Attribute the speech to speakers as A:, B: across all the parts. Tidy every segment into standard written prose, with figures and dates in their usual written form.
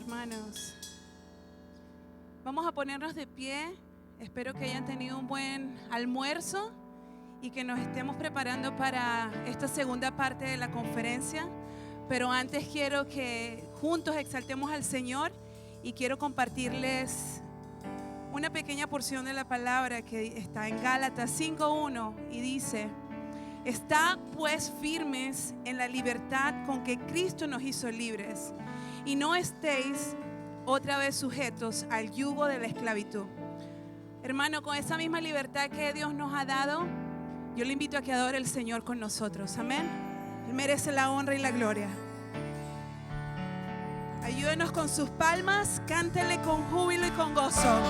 A: hermanos. Vamos a ponernos de pie. Espero que hayan tenido un buen almuerzo y que nos estemos preparando para esta segunda parte de la conferencia. Pero antes quiero que juntos exaltemos al Señor y quiero compartirles una pequeña porción de la palabra que está en Gálatas 5:1 y dice: Está pues firmes en la libertad con que Cristo nos hizo libres, y no estéis otra vez sujetos al yugo de la esclavitud. Hermano, con esa misma libertad que Dios nos ha dado, yo le invito a que adore al Señor con nosotros. Amén. Él merece la honra y la gloria. Ayúdenos con sus palmas, cántele con júbilo y con gozo.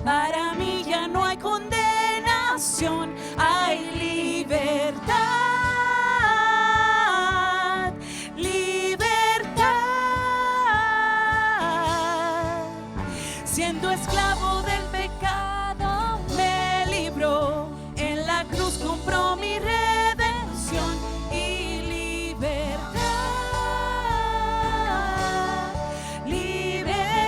B: Para mí ya no hay condenación, hay libertad, libertad. Siendo esclavo del pecado me libró, en la cruz compró mi redención y libertad.
C: Libertad.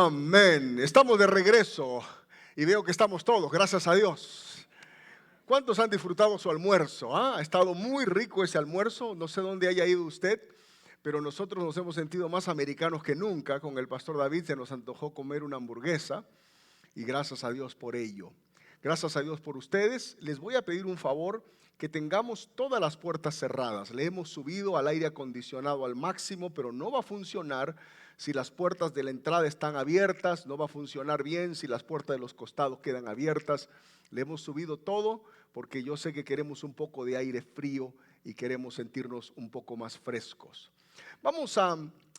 C: Amén. Estamos de regreso y veo que estamos todos, gracias a Dios. ¿Cuántos han disfrutado su almuerzo? Ha estado muy rico ese almuerzo. No sé dónde haya ido usted, pero nosotros nos hemos sentido más americanos que nunca. Con el pastor David se nos antojó comer una hamburguesa y gracias a Dios por ello. Gracias a Dios por ustedes. Les voy a pedir un favor, que tengamos todas las puertas cerradas. Le hemos subido al aire acondicionado al máximo, pero no va a funcionar si las puertas de la entrada están abiertas. No va a funcionar bien si las puertas de los costados quedan abiertas. Le hemos subido todo porque yo sé que queremos un poco de aire frío y queremos sentirnos un poco más frescos. Vamos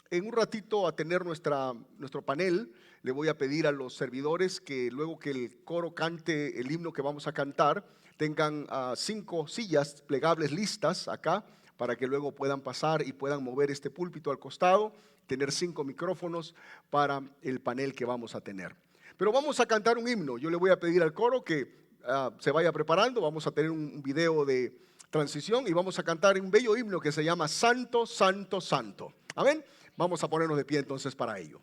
C: en un ratito a tener nuestro panel. Le voy a pedir a los servidores que luego que el coro cante el himno que vamos a cantar, tengan 5 sillas plegables listas acá para que luego puedan pasar y puedan mover este púlpito al costado, tener 5 micrófonos para el panel que vamos a tener. Pero vamos a cantar un himno. Yo le voy a pedir al coro que se vaya preparando. Vamos a tener un video de transición y vamos a cantar un bello himno que se llama Santo, Santo, Santo. Amén. Vamos a ponernos de pie entonces para ello.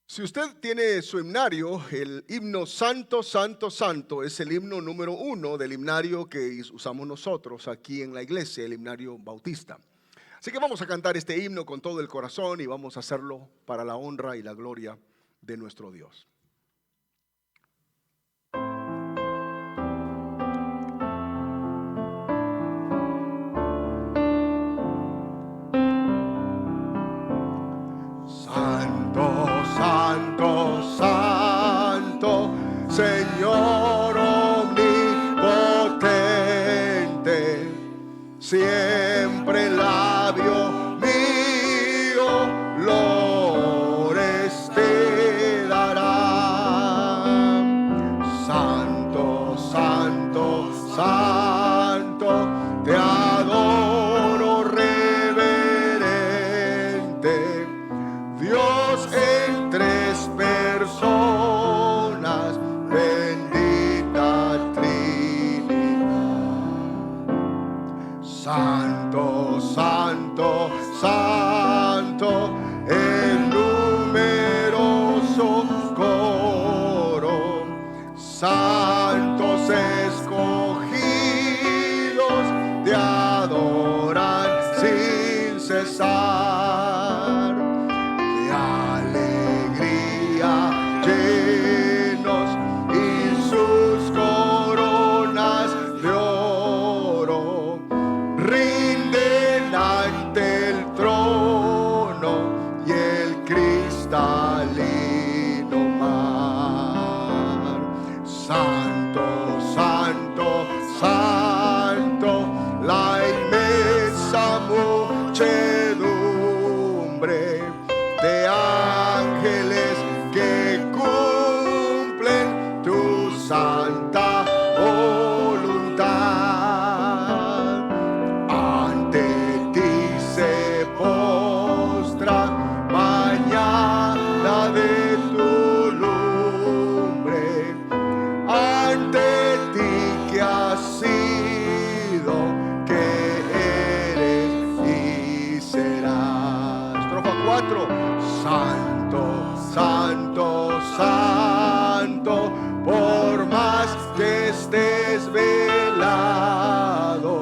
C: Si usted tiene su himnario, el himno Santo, Santo, Santo es el himno número 1 del himnario que usamos nosotros aquí en la iglesia, el himnario bautista. Así que vamos a cantar este himno con todo el corazón y vamos a hacerlo para la honra y la gloria de nuestro Dios. Señor omnipotente, siempre el labio mío lores te dará. Santo, Santo, Santo, te adoro reverente, Dios en 3 personas, bendita Trinidad. Santo, Santo, Santo, el numeroso coro, santos escogidos te adoran sin cesar. De alegría llenos y sus coronas de oro rinden ante el trono y el cristalino mar. Santo, Santo, Santo, la inmensa muchedumbre de ángeles que cumplen tu santa voluntad. Ante ti se postra mañana de tu lumbre, ante ti que has sido, que eres y serás. Estrofa 4. Santo, Santo, Santo, por más que estés velado,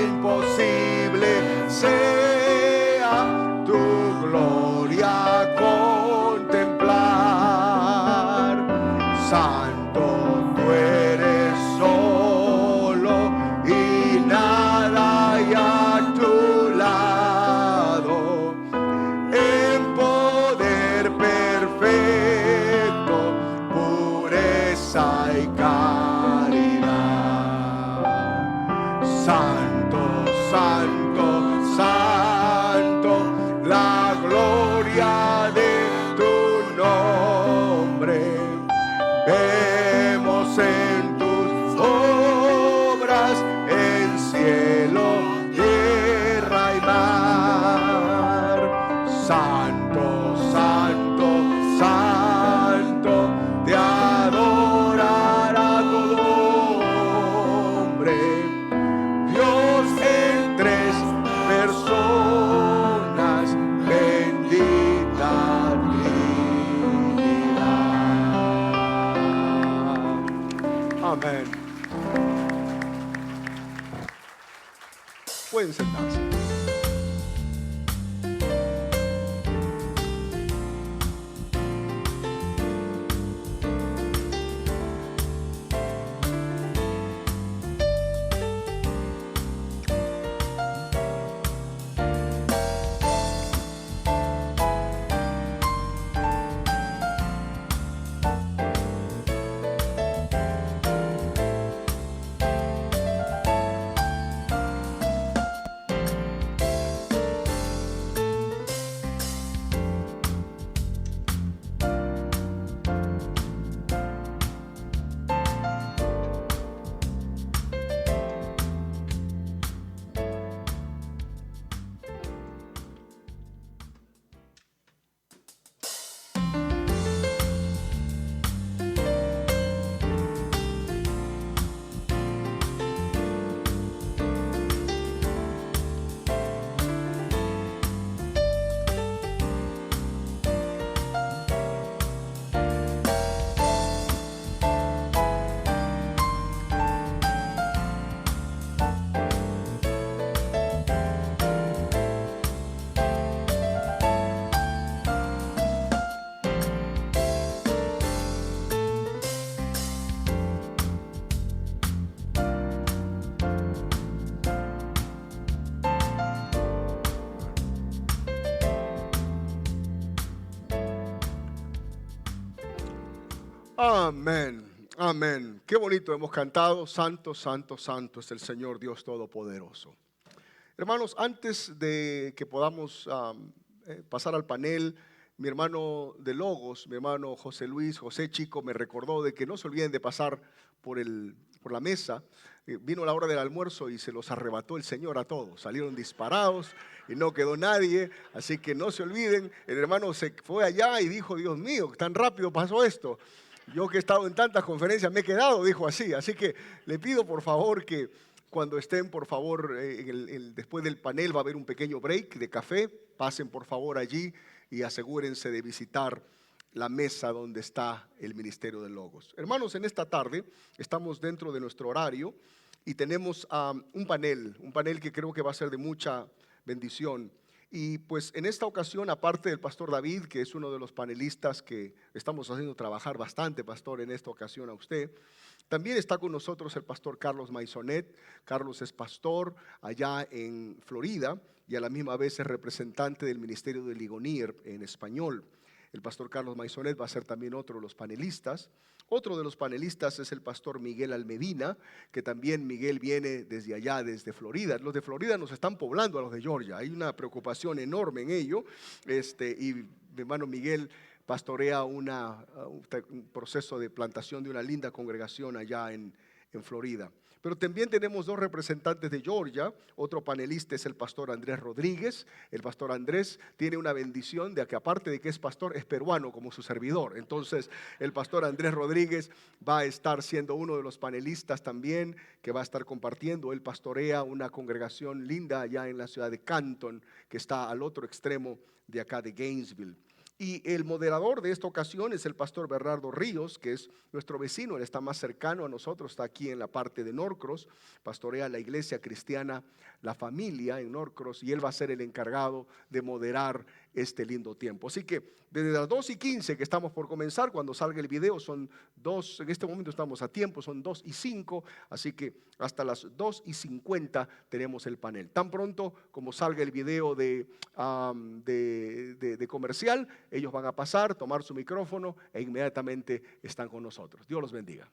C: imposible sea tu gloria contemplar. Santo, tú eres solo y nada Amén. Pueden sentarse. Amén, amén. Qué bonito hemos cantado. Santo, santo, santo es el Señor Dios Todopoderoso. Hermanos, antes de que podamos pasar al panel, mi hermano de Logos, mi hermano José Luis, José Chico, me recordó de que no se olviden de pasar por la mesa. Vino la hora del almuerzo y se los arrebató el Señor a todos. Salieron disparados y no quedó nadie, así que no se olviden. El hermano se fue allá y dijo, Dios mío, tan rápido pasó esto. Yo que he estado en tantas conferencias me he quedado, dijo así. Así que le pido por favor que cuando estén, por favor, después del panel va a haber un pequeño break de café. Pasen por favor allí y asegúrense de visitar la mesa donde está el Ministerio de Logos. Hermanos, en esta tarde estamos dentro de nuestro horario y tenemos un panel que creo que va a ser de mucha bendición. Y pues en esta ocasión, aparte del pastor David, que es uno de los panelistas que estamos haciendo trabajar bastante, pastor, en esta ocasión a usted, también está con nosotros el pastor Carlos Maisonet. Carlos es pastor allá en Florida y a la misma vez es representante del Ministerio de Ligonier en español. El pastor Carlos Maisonet va a ser también otro de los panelistas. Otro de los panelistas es el pastor Miguel Almedina, que también Miguel viene desde allá, desde Florida. Los de Florida nos están poblando a los de Georgia. Hay una preocupación enorme en ello. Y mi hermano Miguel pastorea un proceso de plantación de una linda congregación allá en Florida. Pero también tenemos dos representantes de Georgia. Otro panelista es el pastor Andrés Rodríguez. El pastor Andrés tiene una bendición de que aparte de que es pastor, es peruano como su servidor. Entonces el pastor Andrés Rodríguez va a estar siendo uno de los panelistas también, que va a estar compartiendo. Él pastorea una congregación linda allá en la ciudad de Canton, que está al otro extremo de acá de Gainesville. Y el moderador de esta ocasión es el pastor Bernardo Ríos, que es nuestro vecino. Él está más cercano a nosotros, está aquí en la parte de Norcross, pastorea la iglesia cristiana La Familia en Norcross, y él va a ser el encargado de moderar este lindo tiempo. Así que desde las 2:15 que estamos por comenzar, cuando salga el video, son 2, en este momento estamos a tiempo, son 2:05, así que hasta las 2:50 tenemos el panel. Tan pronto como salga el video de comercial, ellos van a pasar, tomar su micrófono e inmediatamente están con nosotros. Dios los bendiga.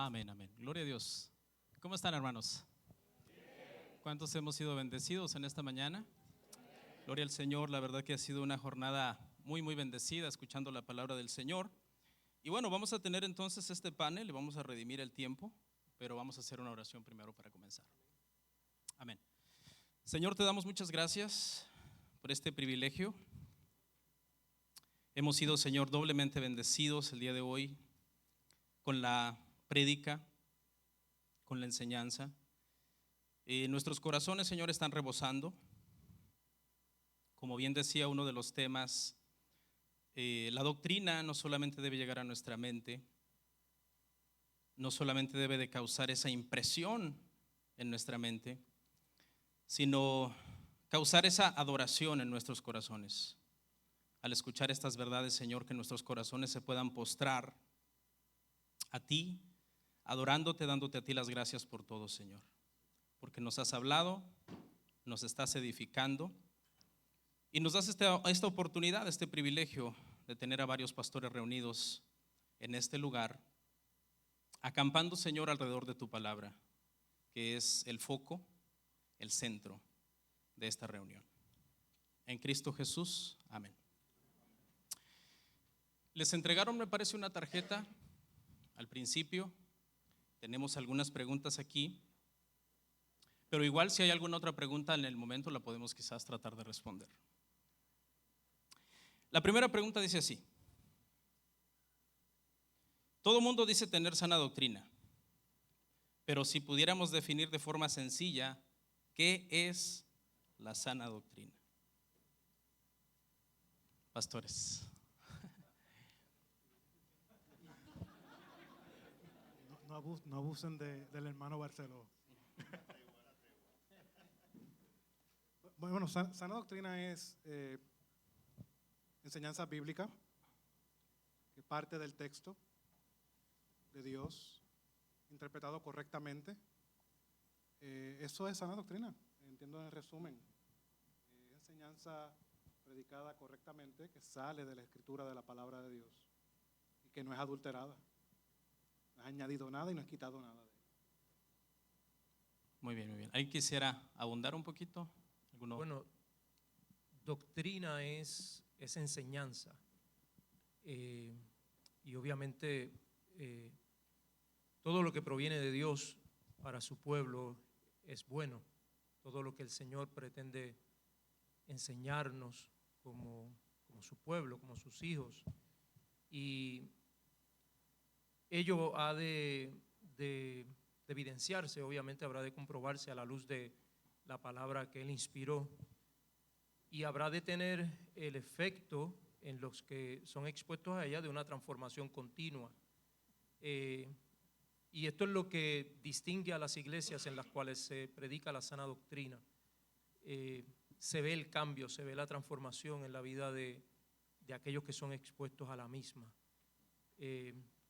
D: Amén, amén. Gloria a Dios. ¿Cómo están, hermanos? ¿Cuántos hemos sido bendecidos en esta mañana? Gloria al Señor. La verdad que ha sido una jornada muy, muy bendecida escuchando la palabra del Señor. Y bueno, vamos a tener entonces este panel y vamos a redimir el tiempo, pero vamos a hacer una oración primero para comenzar. Amén. Señor, te damos muchas gracias por este privilegio. Hemos sido, Señor, doblemente bendecidos el día de hoy con la prédica, con la enseñanza. Nuestros corazones, Señor, están rebosando. Como bien decía uno de los temas, la doctrina no solamente debe llegar a nuestra mente, no solamente debe de causar esa impresión en nuestra mente, sino causar esa adoración en nuestros corazones. Al escuchar estas verdades, Señor, que nuestros corazones se puedan postrar a ti, adorándote, dándote a ti las gracias por todo, Señor, porque nos has hablado, nos estás edificando y nos das esta oportunidad, este privilegio de tener a varios pastores reunidos en este lugar, acampando, Señor, alrededor de tu palabra, que es el foco, el centro de esta reunión. En Cristo Jesús, amén. Les entregaron, me parece, una tarjeta al principio. Tenemos algunas preguntas aquí, pero igual si hay alguna otra pregunta en el momento la podemos quizás tratar de responder. La primera pregunta dice así: todo mundo dice tener sana doctrina, pero si pudiéramos definir de forma sencilla, ¿qué es la sana doctrina? Pastores.
E: No abusen del hermano Barceló. Bueno, sana doctrina es enseñanza bíblica que parte del texto de Dios, interpretado correctamente. Eso es sana doctrina, entiendo en resumen. Enseñanza predicada correctamente que sale de la escritura de la palabra de Dios y que no es adulterada. No has añadido nada y no has quitado nada de ella.
D: Muy bien, muy bien. ¿Alguien quisiera abundar un poquito?
F: Bueno, doctrina es enseñanza. Y obviamente todo lo que proviene de Dios para su pueblo es bueno. Todo lo que el Señor pretende enseñarnos como su pueblo, como sus hijos. Y ello ha de evidenciarse, obviamente habrá de comprobarse a la luz de la palabra que Él inspiró y habrá de tener el efecto en los que son expuestos a ella de una transformación continua. Y esto es lo que distingue a las iglesias en las cuales se predica la sana doctrina. Se ve el cambio, se ve la transformación en la vida de aquellos que son expuestos a la misma.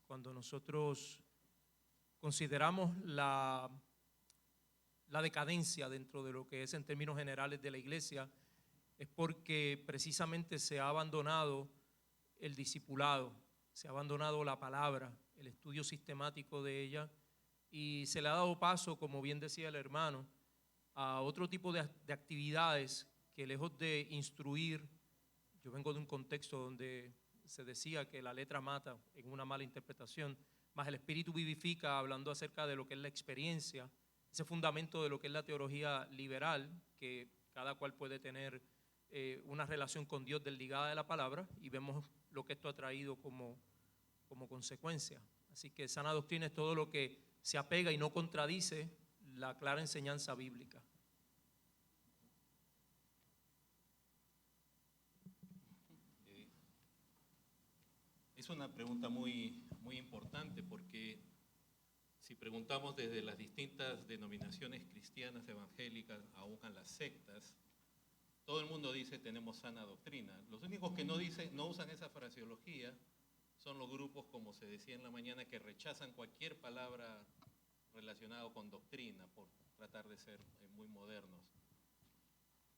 F: Cuando nosotros consideramos la decadencia dentro de lo que es en términos generales de la iglesia, es porque precisamente se ha abandonado el discipulado, se ha abandonado la palabra, el estudio sistemático de ella, y se le ha dado paso, como bien decía el hermano, a otro tipo de actividades que, lejos de instruir, yo vengo de un contexto donde se decía que la letra mata en una mala interpretación, más el espíritu vivifica, hablando acerca de lo que es la experiencia, ese fundamento de lo que es la teología liberal, que cada cual puede tener una relación con Dios desligada de la palabra, y vemos lo que esto ha traído como consecuencia. Así que sana doctrina es todo lo que se apega y no contradice la clara enseñanza bíblica.
G: Es una pregunta muy importante, porque si preguntamos desde las distintas denominaciones cristianas, evangélicas, aún a las sectas, todo el mundo dice tenemos sana doctrina. Los únicos que no usan esa fraseología son los grupos, como se decía en la mañana, que rechazan cualquier palabra relacionada con doctrina por tratar de ser muy modernos.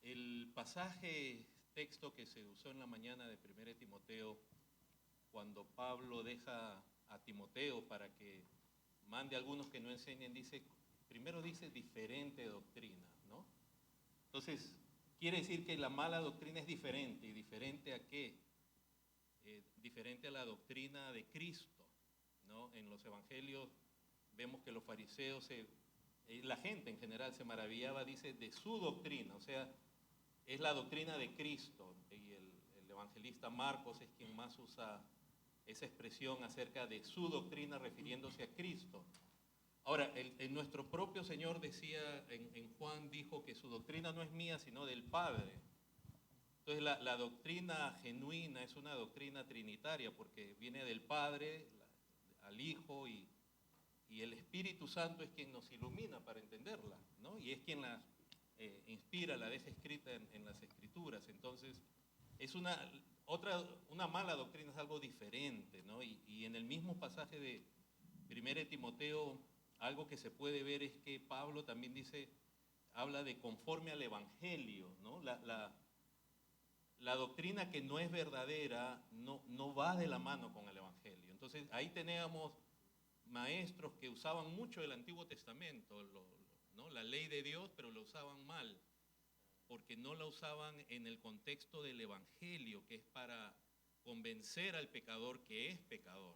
G: El texto que se usó en la mañana de 1 Timoteo, cuando Pablo deja a Timoteo para que mande a algunos que no enseñen, primero dice diferente doctrina, ¿no? Entonces, quiere decir que la mala doctrina es diferente. ¿Y diferente a qué? Diferente a la doctrina de Cristo, ¿no? En los evangelios vemos que los fariseos, la gente en general se maravillaba, dice, de su doctrina, o sea, es la doctrina de Cristo. Y el evangelista Marcos es quien más usa esa expresión acerca de su doctrina refiriéndose a Cristo. Ahora, nuestro propio Señor decía, en Juan dijo que su doctrina no es mía, sino del Padre. Entonces la doctrina genuina es una doctrina trinitaria porque viene del Padre al Hijo y el Espíritu Santo es quien nos ilumina para entenderla, ¿no? Y es quien la inspira, la deja escrita en las Escrituras. Entonces, es una mala doctrina, es algo diferente, ¿no? Y en el mismo pasaje de 1 Timoteo, algo que se puede ver es que Pablo también habla de conforme al Evangelio, ¿no? La doctrina que no es verdadera no va de la mano con el Evangelio. Entonces, ahí teníamos maestros que usaban mucho el Antiguo Testamento, ¿no? La ley de Dios, pero lo usaban mal, porque no la usaban en el contexto del Evangelio, que es para convencer al pecador que es pecador.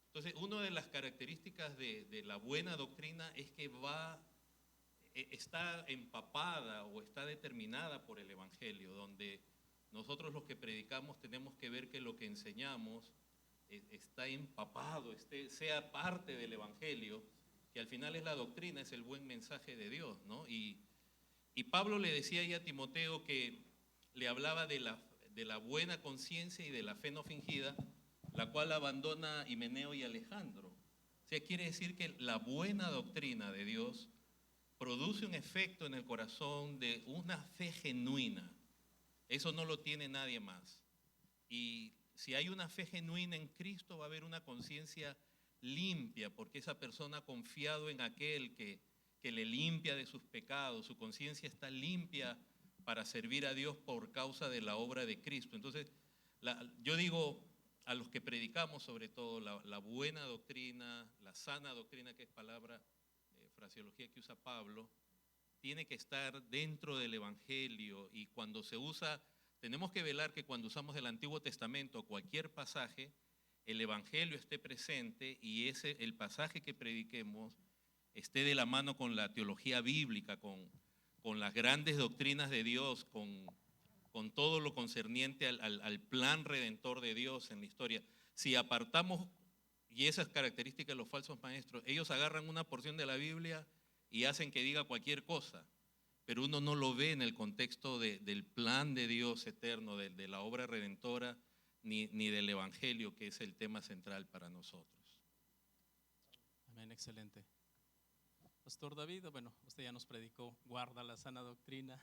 G: Entonces, una de las características de la buena doctrina es que está empapada o está determinada por el Evangelio, donde nosotros los que predicamos tenemos que ver que lo que enseñamos está empapado, sea parte del Evangelio, que al final es la doctrina, es el buen mensaje de Dios, ¿no? Y Pablo le decía ahí a Timoteo que le hablaba de la buena conciencia y de la fe no fingida, la cual abandona Himeneo y Alejandro. O sea, quiere decir que la buena doctrina de Dios produce un efecto en el corazón de una fe genuina. Eso no lo tiene nadie más. Y si hay una fe genuina en Cristo, va a haber una conciencia limpia, porque esa persona ha confiado en aquel que le limpia de sus pecados. Su conciencia está limpia para servir a Dios por causa de la obra de Cristo. Entonces, yo digo a los que predicamos sobre todo la buena doctrina, la sana doctrina, que es fraseología que usa Pablo, tiene que estar dentro del Evangelio, y cuando se usa, tenemos que velar que cuando usamos el Antiguo Testamento cualquier pasaje, el Evangelio esté presente y el pasaje que prediquemos esté de la mano con la teología bíblica, con las grandes doctrinas de Dios, con todo lo concerniente al plan redentor de Dios en la historia. Si apartamos, y esas características de los falsos maestros, ellos agarran una porción de la Biblia y hacen que diga cualquier cosa, pero uno no lo ve en el contexto del plan de Dios eterno, de la obra redentora, ni del Evangelio, que es el tema central para nosotros.
D: Amén, excelente. Pastor David, bueno, usted ya nos predicó, guarda la sana doctrina.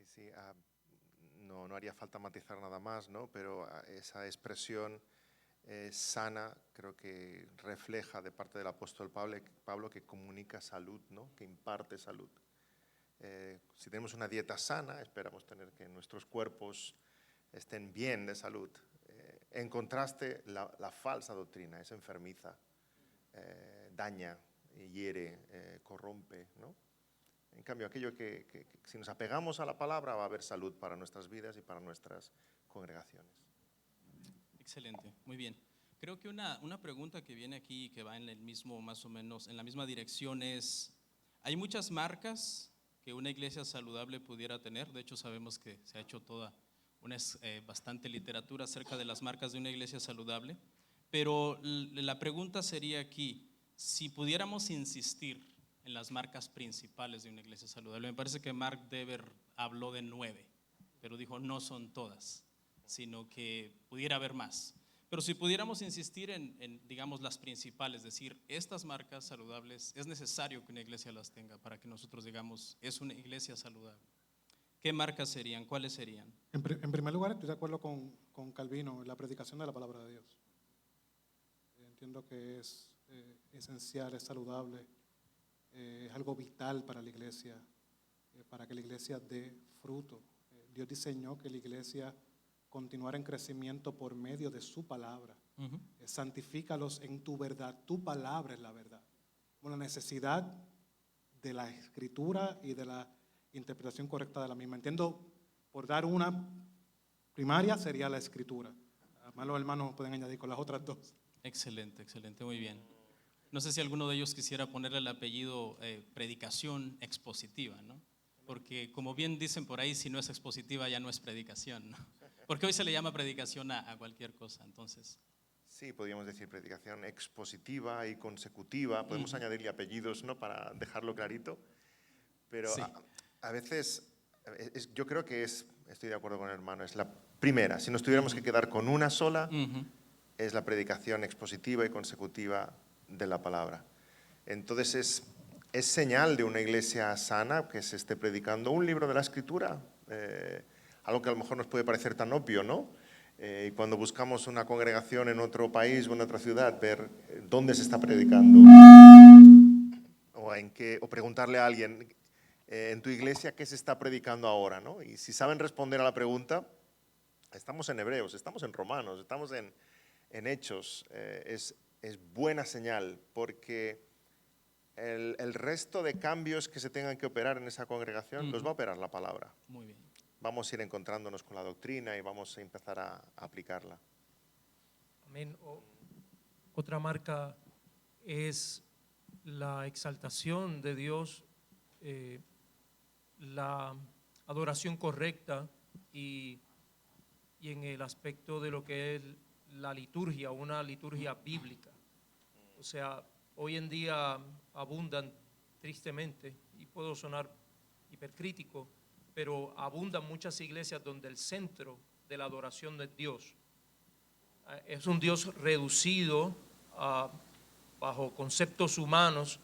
H: Sí, no haría falta matizar nada más, ¿no? Pero esa expresión sana creo que refleja de parte del apóstol Pablo que comunica salud, ¿no? Que imparte salud. Si tenemos una dieta sana, esperamos tener que nuestros cuerpos estén bien de salud. En contraste, la falsa doctrina es enfermiza, daña, hiere, corrompe, ¿no? En cambio, aquello que si nos apegamos a la palabra va a haber salud para nuestras vidas y para nuestras congregaciones.
D: Excelente, muy bien. Creo que una pregunta que viene aquí y que va en el mismo, más o menos, en la misma dirección es, ¿hay muchas marcas que una iglesia saludable pudiera tener? De hecho, sabemos que se ha hecho bastante literatura acerca de las marcas de una iglesia saludable, pero la pregunta sería aquí, si pudiéramos insistir en las marcas principales de una iglesia saludable. Me parece que Mark Dever habló de 9, pero dijo no son todas, sino que pudiera haber más. Pero si pudiéramos insistir en digamos, las principales, decir, estas marcas saludables, es necesario que una iglesia las tenga para que nosotros digamos, es una iglesia saludable. ¿Qué marcas serían? ¿Cuáles serían?
E: En primer lugar, estoy de acuerdo con Calvino en la predicación de la palabra de Dios. Entiendo que es esencial, es saludable, es algo vital para la iglesia, para que la iglesia dé fruto. Dios diseñó que la iglesia continuara en crecimiento por medio de su palabra.
D: Ujú.
E: Santifícalos en tu verdad, tu palabra es la verdad. Con la necesidad de la escritura y de la interpretación correcta de la misma. Entiendo, por dar una primaria sería la escritura. Además los hermanos pueden añadir con las otras dos.
D: Excelente, excelente, muy bien. No sé si alguno de ellos quisiera ponerle el apellido predicación expositiva, ¿no? Porque como bien dicen por ahí, si no es expositiva ya no es predicación, ¿no? Porque hoy se le llama predicación a cualquier cosa, entonces.
H: Sí, podríamos decir predicación expositiva y consecutiva. Podemos añadirle apellidos, ¿no? Para dejarlo clarito. Pero
D: Sí.
H: a veces, yo creo que estoy de acuerdo con el hermano, es la primera. Si nos tuviéramos que quedar con una sola, es la predicación expositiva y consecutiva de la palabra. Entonces es señal de una iglesia sana que se esté predicando un libro de la Escritura, algo que a lo mejor nos puede parecer tan obvio, ¿no? Y cuando buscamos una congregación en otro país o en otra ciudad, ver dónde se está predicando o preguntarle a alguien en tu iglesia qué se está predicando ahora, ¿no? Y si saben responder a la pregunta, estamos en Hebreos, estamos en Romanos, estamos en Hechos, es buena señal porque el resto de cambios que se tengan que operar en esa congregación los va a operar la palabra.
D: Muy bien.
H: Vamos a ir encontrándonos con la doctrina y vamos a empezar a aplicarla.
F: Amén. Otra marca es la exaltación de Dios, la adoración correcta y en el aspecto de lo que es la liturgia, una liturgia bíblica. O sea, hoy en día abundan tristemente, y puedo sonar hipercrítico, pero abundan muchas iglesias donde el centro de la adoración es Dios. Es un Dios reducido bajo conceptos humanos,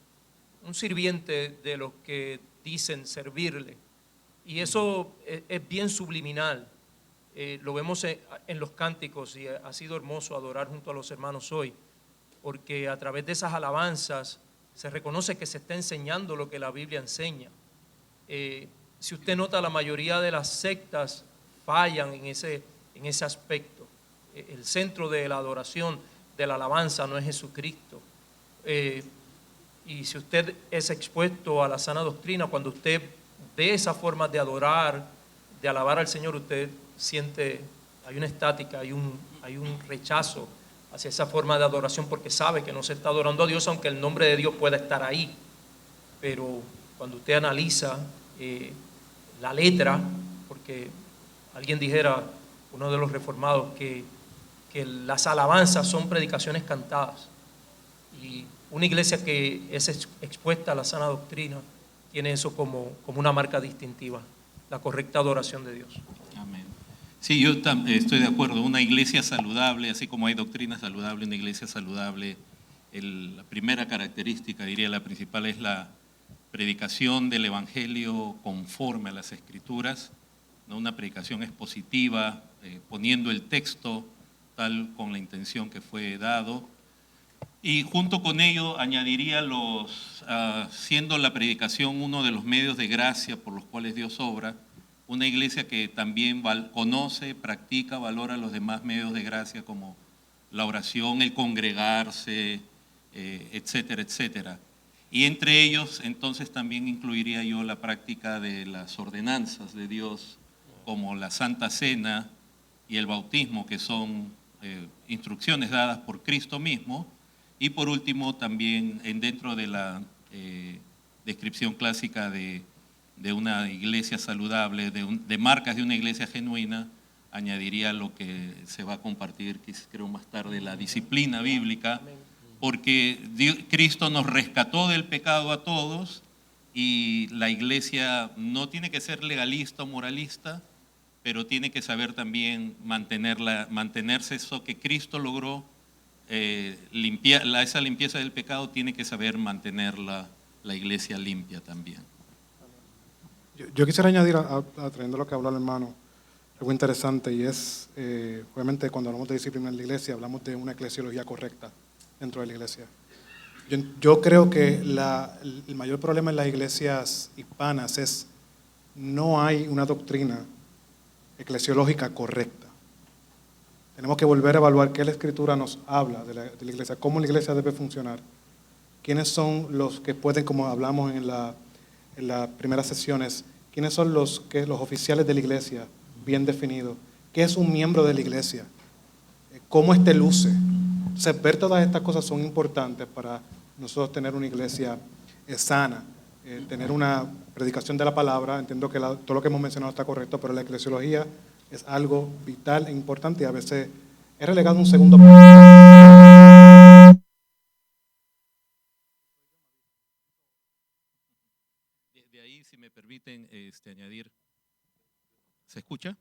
F: un sirviente de los que dicen servirle. Y eso es bien subliminal. Lo vemos en los cánticos y ha sido hermoso adorar junto a los hermanos hoy, porque a través de esas alabanzas se reconoce que se está enseñando lo que la Biblia enseña. Si usted nota, la mayoría de las sectas fallan en ese aspecto. El centro de la adoración, de la alabanza, no es Jesucristo. Y si usted es expuesto a la sana doctrina, cuando usted ve esa forma de adorar, de alabar al Señor, usted siente, hay una estática, hay un rechazo hacia esa forma de adoración, porque sabe que no se está adorando a Dios, aunque el nombre de Dios pueda estar ahí. Pero cuando usted analiza la letra, porque alguien dijera, uno de los reformados, que las alabanzas son predicaciones cantadas, y una iglesia que es expuesta a la sana doctrina tiene eso como una marca distintiva, la correcta adoración de Dios.
G: Amén. Sí, yo estoy de acuerdo. Una iglesia saludable, así como hay doctrina saludable, una iglesia saludable, la primera característica, diría la principal, es la predicación del evangelio conforme a las escrituras, ¿no? Una predicación expositiva, poniendo el texto tal con la intención que fue dado. Y junto con ello añadiría siendo la predicación uno de los medios de gracia por los cuales Dios obra, una iglesia que también conoce, practica, valora los demás medios de gracia como la oración, el congregarse, etcétera, etcétera. Y entre ellos entonces también incluiría yo la práctica de las ordenanzas de Dios, como la Santa Cena y el bautismo, que son instrucciones dadas por Cristo mismo. Y por último, también dentro de la descripción clásica de una iglesia saludable, de marcas de una iglesia genuina, añadiría lo que se va a compartir, creo más tarde, la disciplina bíblica, porque Cristo nos rescató del pecado a todos y la iglesia no tiene que ser legalista o moralista, pero tiene que saber también mantenerse eso que Cristo logró. Esa limpieza del pecado tiene que saber mantener la iglesia limpia también.
E: Yo quisiera añadir, trayendo lo que habló el hermano, algo interesante, y es, obviamente cuando hablamos de disciplina en la iglesia, hablamos de una eclesiología correcta dentro de la iglesia. Yo creo que el mayor problema en las iglesias hispanas es no hay una doctrina eclesiológica correcta. Tenemos que volver a evaluar qué la Escritura nos habla de la iglesia, cómo la iglesia debe funcionar. ¿Quiénes son los que pueden, como hablamos en las primeras sesiones, quiénes son los oficiales de la iglesia bien definidos? ¿Qué es un miembro de la iglesia? ¿Cómo éste luce? Entonces, ver todas estas cosas son importantes para nosotros tener una iglesia sana, tener una predicación de la palabra. Entiendo que todo lo que hemos mencionado está correcto, pero la eclesiología es algo vital e importante y a veces es relegado a un segundo plano.
G: De ahí, si me permiten añadir, ¿se escucha?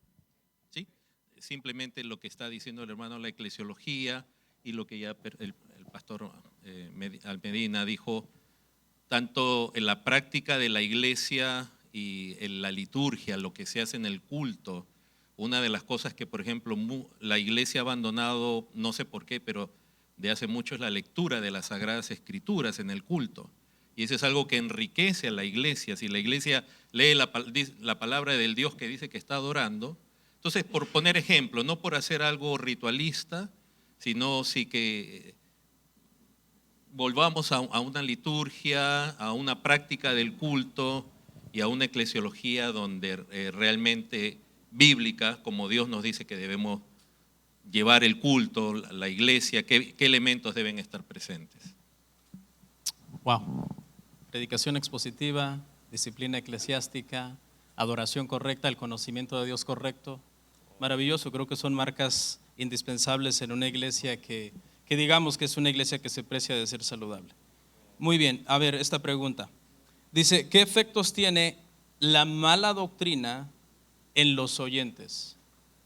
G: ¿Sí? Simplemente lo que está diciendo el hermano, la eclesiología y lo que ya el pastor Almedina dijo, tanto en la práctica de la iglesia y en la liturgia, lo que se hace en el culto. Una de las cosas que, por ejemplo, la iglesia ha abandonado, no sé por qué, pero de hace mucho, es la lectura de las Sagradas Escrituras en el culto. Y eso es algo que enriquece a la iglesia. Si la iglesia lee la palabra del Dios que dice que está adorando, entonces, por poner ejemplo, no por hacer algo ritualista, sino sí que volvamos a una liturgia, a una práctica del culto y a una eclesiología donde realmente bíblica, como Dios nos dice que debemos llevar el culto, la iglesia, qué elementos deben estar presentes.
D: Wow. Predicación expositiva, disciplina eclesiástica, adoración correcta, el conocimiento de Dios correcto. Maravilloso, creo que son marcas indispensables en una iglesia que digamos que es una iglesia que se precia de ser saludable. Muy bien, a ver, esta pregunta. Dice, ¿qué efectos tiene la mala doctrina en los oyentes?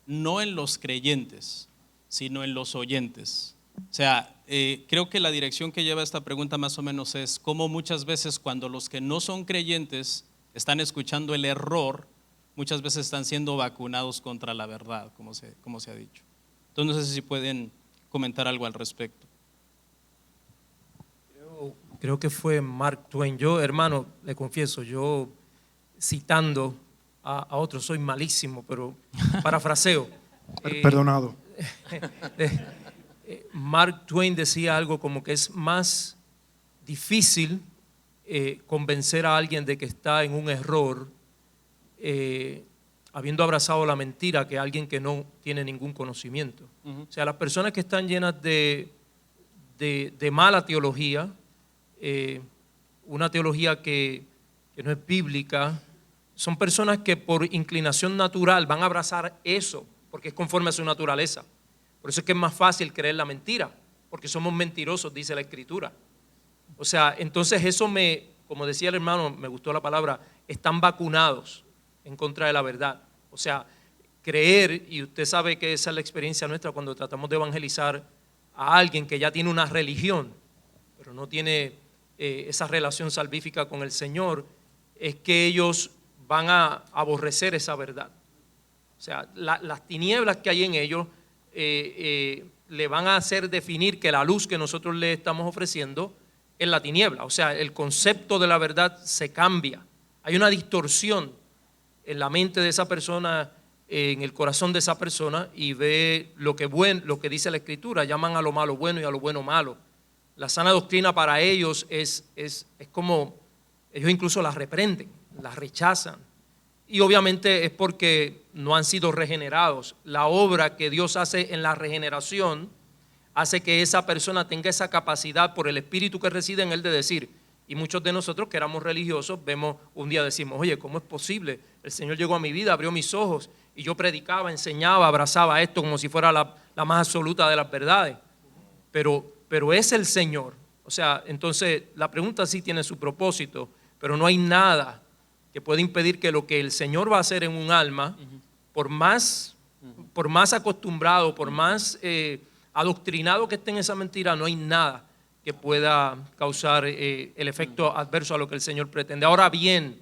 D: No en los creyentes, sino en los oyentes. O sea, creo que la dirección que lleva esta pregunta más o menos es cómo muchas veces cuando los que no son creyentes están escuchando el error, muchas veces están siendo vacunados contra la verdad, como se ha dicho. Entonces no sé si pueden comentar algo al respecto.
F: Creo que fue Mark Twain. Yo, hermano, le confieso, yo citando a otros soy malísimo, pero parafraseo.
E: Perdonado.
F: Mark Twain decía algo como que es más difícil convencer a alguien de que está en un error habiendo abrazado la mentira que alguien que no tiene ningún conocimiento. O sea, las personas que están llenas de mala teología, una teología que no es bíblica, son personas que por inclinación natural van a abrazar eso, porque es conforme a su naturaleza. Por eso es que es más fácil creer la mentira, porque somos mentirosos, dice la Escritura. O sea, entonces eso como decía el hermano, me gustó la palabra, están vacunados en contra de la verdad. O sea, creer, y usted sabe que esa es la experiencia nuestra cuando tratamos de evangelizar a alguien que ya tiene una religión, pero no tiene esa relación salvífica con el Señor, es que ellos van a aborrecer esa verdad. O sea, las tinieblas que hay en ellos le van a hacer definir que la luz que nosotros le estamos ofreciendo es la tiniebla. O sea, el concepto de la verdad se cambia. Hay una distorsión en la mente de esa persona, en el corazón de esa persona, y ve lo que dice la Escritura. Llaman a lo malo bueno y a lo bueno malo. La sana doctrina para ellos es como, ellos incluso la reprenden, la rechazan. Y obviamente es porque no han sido regenerados. La obra que Dios hace en la regeneración hace que esa persona tenga esa capacidad por el Espíritu que reside en él de decir. Y muchos de nosotros que éramos religiosos, un día decimos, oye, ¿cómo es posible? El Señor llegó a mi vida, abrió mis ojos y yo predicaba, enseñaba, abrazaba esto como si fuera la más absoluta de las verdades. Pero es el Señor. O sea, entonces la pregunta sí tiene su propósito, pero no hay nada que pueda impedir que lo que el Señor va a hacer en un alma, por más acostumbrado, por más adoctrinado que esté en esa mentira, no hay nada que pueda causar el efecto adverso a lo que el Señor pretende. Ahora bien,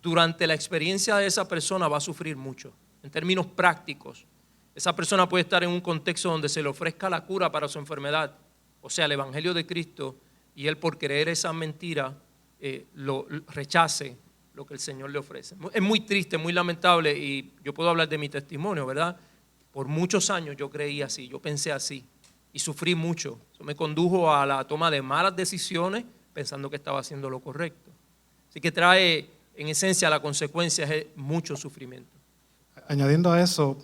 F: durante la experiencia de esa persona va a sufrir mucho, en términos prácticos. Esa persona puede estar en un contexto donde se le ofrezca la cura para su enfermedad, o sea, el Evangelio de Cristo, y él por creer esa mentira lo rechace lo que el Señor le ofrece. Es muy triste, muy lamentable, y yo puedo hablar de mi testimonio, ¿verdad? Por muchos años yo creí así, yo pensé así y sufrí mucho. Eso me condujo a la toma de malas decisiones pensando que estaba haciendo lo correcto. Así que trae, en esencia, la consecuencia es mucho sufrimiento.
E: Añadiendo a eso,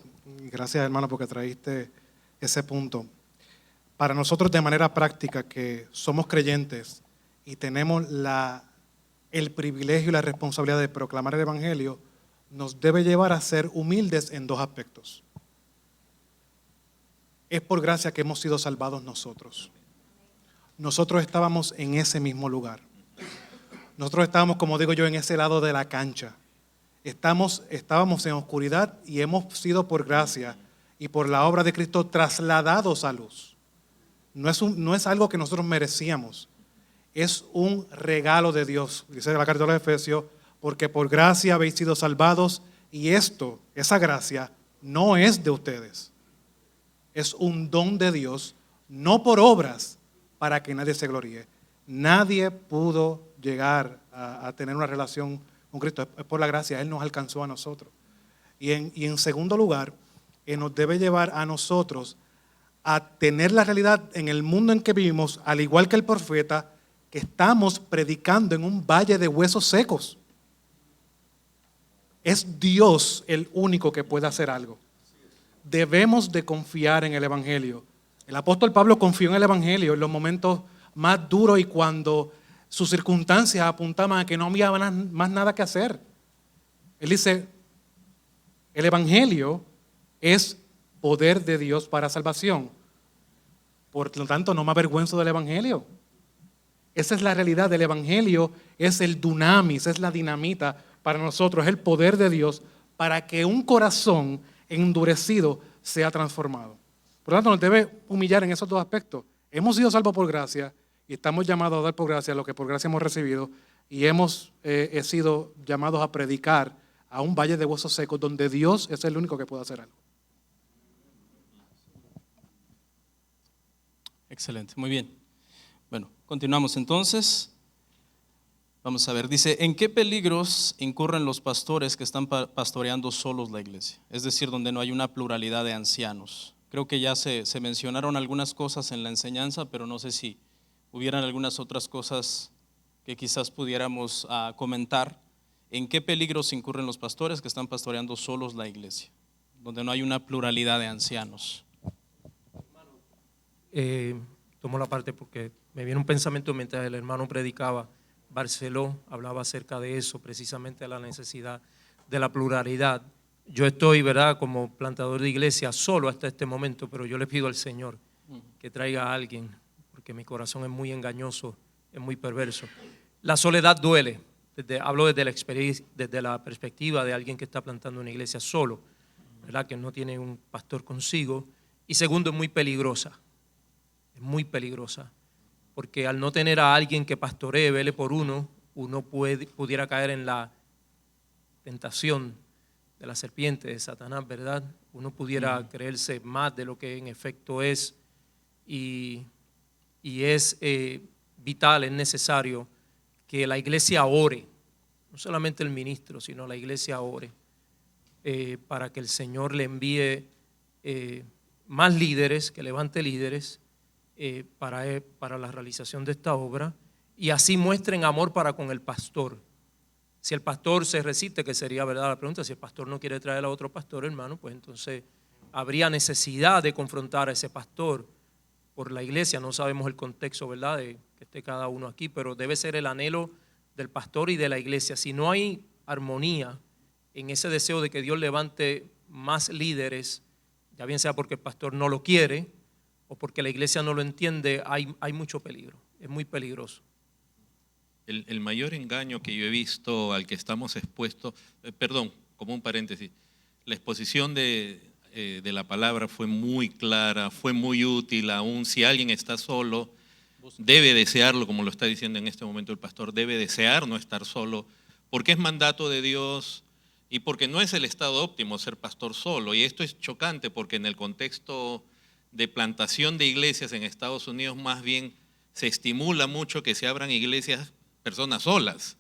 E: gracias hermano porque traíste ese punto. Para nosotros de manera práctica que somos creyentes y tenemos el privilegio y la responsabilidad de proclamar el Evangelio, nos debe llevar a ser humildes en dos aspectos. Es por gracia que hemos sido salvados nosotros. Nosotros estábamos en ese mismo lugar. Nosotros estábamos, como digo yo, en ese lado de la cancha. Estábamos en oscuridad y hemos sido por gracia y por la obra de Cristo trasladados a luz. No es algo que nosotros merecíamos. Es un regalo de Dios, dice la carta de los Efesios, porque por gracia habéis sido salvados y esa gracia, no es de ustedes. Es un don de Dios, no por obras, para que nadie se gloríe. Nadie pudo llegar a tener una relación con Cristo, es por la gracia, Él nos alcanzó a nosotros. Y en segundo lugar, nos debe llevar a nosotros a tener la realidad en el mundo en que vivimos, al igual que el profeta, que estamos predicando en un valle de huesos secos. Es Dios el único que puede hacer algo. Debemos de confiar en el Evangelio. El apóstol Pablo confió en el Evangelio en los momentos más duros y cuando sus circunstancias apuntaban a que no había más nada que hacer. Él dice, el Evangelio es poder de Dios para salvación. Por lo tanto, no me avergüenzo del Evangelio. Esa es la realidad del Evangelio, es el dunamis, es la dinamita para nosotros, es el poder de Dios para que un corazón endurecido sea transformado. Por lo tanto, nos debe humillar en esos dos aspectos. Hemos sido salvos por gracia y estamos llamados a dar por gracia lo que por gracia hemos recibido y hemos sido llamados a predicar a un valle de huesos secos donde Dios es el único que puede hacer algo.
D: Excelente, muy bien. Bueno, continuamos entonces. Vamos a ver, dice, ¿en qué peligros incurren los pastores que están pastoreando solos la iglesia? Es decir, donde no hay una pluralidad de ancianos. Creo que ya se mencionaron algunas cosas en la enseñanza, pero no sé si hubieran algunas otras cosas que quizás pudiéramos comentar. ¿En qué peligros incurren los pastores que están pastoreando solos la iglesia? Donde no hay una pluralidad de ancianos.
F: Tomo la parte porque me viene un pensamiento mientras el hermano predicaba. Barceló hablaba acerca de eso, precisamente de la necesidad de la pluralidad. Yo estoy, ¿verdad?, como plantador de iglesia solo hasta este momento, pero yo le pido al Señor que traiga a alguien, porque mi corazón es muy engañoso, es muy perverso. La soledad duele. Hablo desde la perspectiva de alguien que está plantando una iglesia solo, ¿verdad?, que no tiene un pastor consigo. Y segundo, es muy peligrosa. Es muy peligrosa. Porque al no tener a alguien que pastoree, vele por uno pudiera caer en la tentación de la serpiente, de Satanás, ¿verdad? Uno pudiera creerse más de lo que en efecto es y es vital, es necesario que la iglesia ore, no solamente el ministro, sino la iglesia ore para que el Señor le envíe más líderes, que levante líderes para la realización de esta obra y así muestren amor para con el pastor. Si el pastor se resiste, que sería verdad la pregunta, si el pastor no quiere traer a otro pastor, hermano, pues entonces habría necesidad de confrontar a ese pastor por la iglesia. No sabemos el contexto, ¿verdad?, de que esté cada uno aquí, pero debe ser el anhelo del pastor y de la iglesia. Si no hay armonía en ese deseo de que Dios levante más líderes, ya bien sea porque el pastor no lo quiere o porque la iglesia no lo entiende, hay mucho peligro, es muy peligroso.
G: El mayor engaño que yo he visto al que estamos expuestos, como un paréntesis, la exposición de la palabra fue muy clara, fue muy útil, aún si alguien está solo, debe desearlo, como lo está diciendo en este momento el pastor, debe desear no estar solo, porque es mandato de Dios y porque no es el estado óptimo ser pastor solo. Y esto es chocante porque en el contexto de plantación de iglesias en Estados Unidos más bien se estimula mucho que se abran iglesias personas solas.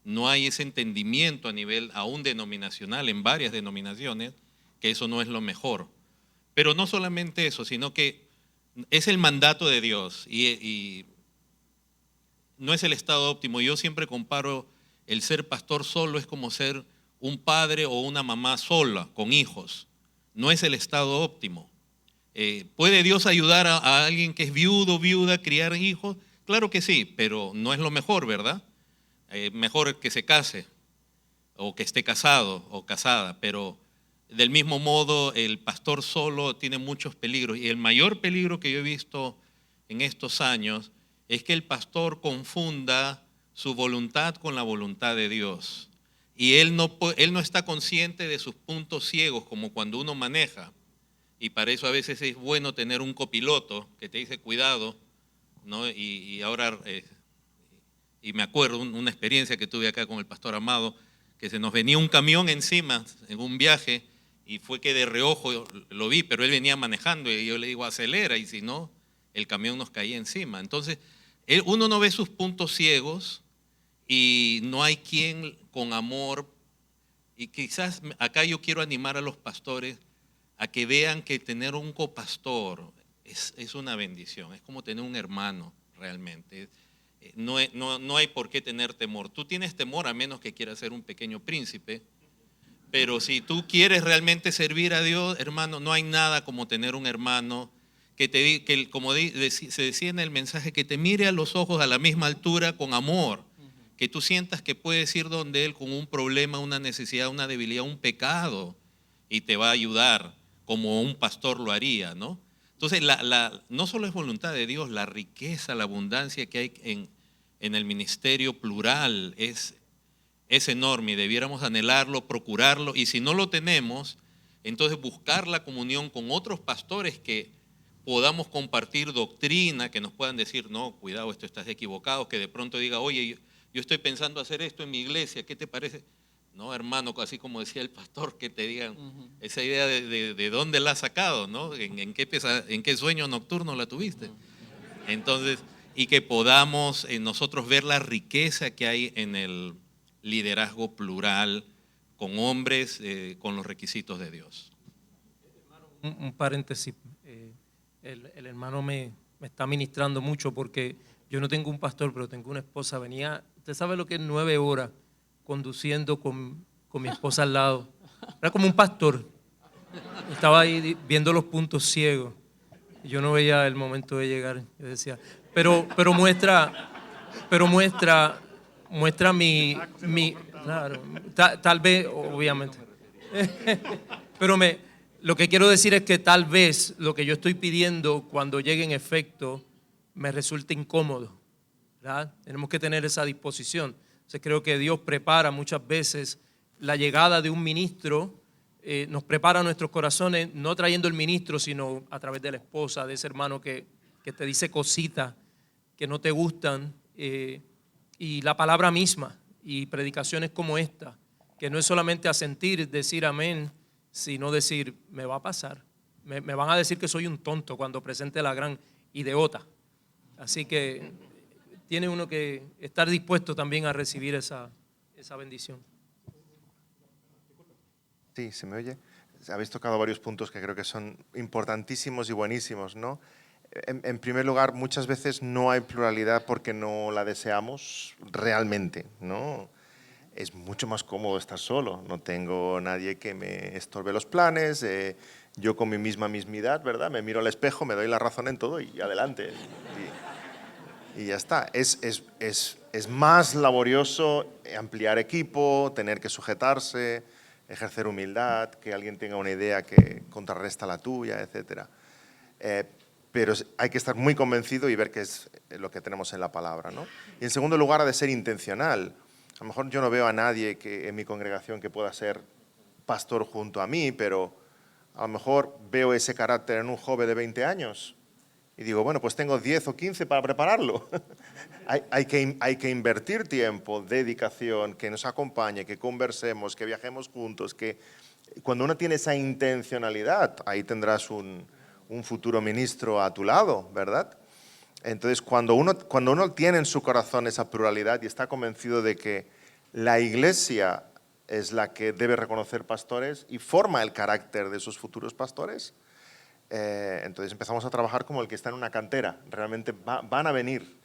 G: No hay ese entendimiento a nivel aún denominacional en varias denominaciones que eso no es lo mejor. Pero no solamente eso, sino que es el mandato de Dios y no es el estado óptimo. Yo siempre comparo el ser pastor solo es como ser un padre o una mamá sola, con hijos. No es el estado óptimo. ¿Puede Dios ayudar a alguien que es viudo, viuda, a criar hijos? Claro que sí, pero no es lo mejor, ¿verdad? Mejor que se case o que esté casado o casada, pero del mismo modo el pastor solo tiene muchos peligros y el mayor peligro que yo he visto en estos años es que el pastor confunda su voluntad con la voluntad de Dios y él no está consciente de sus puntos ciegos como cuando uno maneja, y para eso a veces es bueno tener un copiloto que te dice cuidado, ¿no? Y ahora y me acuerdo una experiencia que tuve acá con el pastor Amado, que se nos venía un camión encima en un viaje y fue que de reojo lo vi, pero él venía manejando y yo le digo acelera, y si no, el camión nos caía encima. Entonces, uno no ve sus puntos ciegos y no hay quien con amor, y quizás acá yo quiero animar a los pastores a que vean que tener un copastor es una bendición, es como tener un hermano realmente. No hay por qué tener temor. Tú tienes temor a menos que quieras ser un pequeño príncipe, pero si tú quieres realmente servir a Dios, hermano, no hay nada como tener un hermano que como se decía en el mensaje, que te mire a los ojos a la misma altura con amor, que tú sientas que puedes ir donde él con un problema, una necesidad, una debilidad, un pecado, y te va a ayudar como un pastor lo haría, ¿no? Entonces, no solo es voluntad de Dios, la riqueza, la abundancia que hay en el ministerio plural es enorme y debiéramos anhelarlo, procurarlo, y si no lo tenemos, entonces buscar la comunión con otros pastores que podamos compartir doctrina, que nos puedan decir, no, cuidado, esto estás equivocado, que de pronto diga, oye, yo estoy pensando hacer esto en mi iglesia, ¿qué te parece? No, hermano, así como decía el pastor, que te digan esa idea de dónde la has sacado, ¿no? ¿En qué sueño nocturno la tuviste? Entonces, y que podamos nosotros ver la riqueza que hay en el liderazgo plural, con hombres con los requisitos de Dios.
F: Un paréntesis, el hermano me está ministrando mucho porque yo no tengo un pastor, pero tengo una esposa. Usted sabe lo que es 9 horas conduciendo con mi esposa al lado. Era como un pastor. Estaba ahí viendo los puntos ciegos. Yo no veía el momento de llegar. Yo decía, pero muestra mi claro, tal vez, obviamente. Pero lo que quiero decir es que tal vez lo que yo estoy pidiendo cuando llegue en efecto me resulte incómodo, ¿verdad? Tenemos que tener esa disposición. Entonces creo que Dios prepara muchas veces la llegada de un ministro, nos prepara nuestros corazones, no trayendo el ministro, sino a través de la esposa, de ese hermano que te dice cositas que no te gustan, y la palabra misma, y predicaciones como esta, que no es solamente asentir, decir amén, sino decir, me va a pasar, me van a decir que soy un tonto cuando presente la gran ideota. Así que tiene uno que estar dispuesto también a recibir esa bendición.
H: Sí, ¿se me oye? Habéis tocado varios puntos que creo que son importantísimos y buenísimos, ¿no? En primer lugar, muchas veces no hay pluralidad porque no la deseamos realmente, ¿no? Es mucho más cómodo estar solo, no tengo nadie que me estorbe los planes, yo con mi misma mismidad, ¿verdad? Me miro al espejo, me doy la razón en todo y adelante. Y ya está. Es más laborioso ampliar equipo, tener que sujetarse, ejercer humildad, que alguien tenga una idea que contrarresta la tuya, etc. Pero hay que estar muy convencido y ver qué es lo que tenemos en la palabra, ¿no? Y en segundo lugar, ha de ser intencional. A lo mejor yo no veo a nadie en mi congregación que pueda ser pastor junto a mí, pero a lo mejor veo ese carácter en un joven de 20 años y digo, bueno, pues tengo 10 o 15 para prepararlo. hay que invertir tiempo, dedicación, que nos acompañe, que conversemos, que viajemos juntos, que cuando uno tiene esa intencionalidad, ahí tendrás un futuro ministro a tu lado, ¿verdad? Entonces, cuando uno tiene en su corazón esa pluralidad y está convencido de que la iglesia es la que debe reconocer pastores y forma el carácter de sus futuros pastores, Entonces empezamos a trabajar como el que está en una cantera. Realmente van a venir,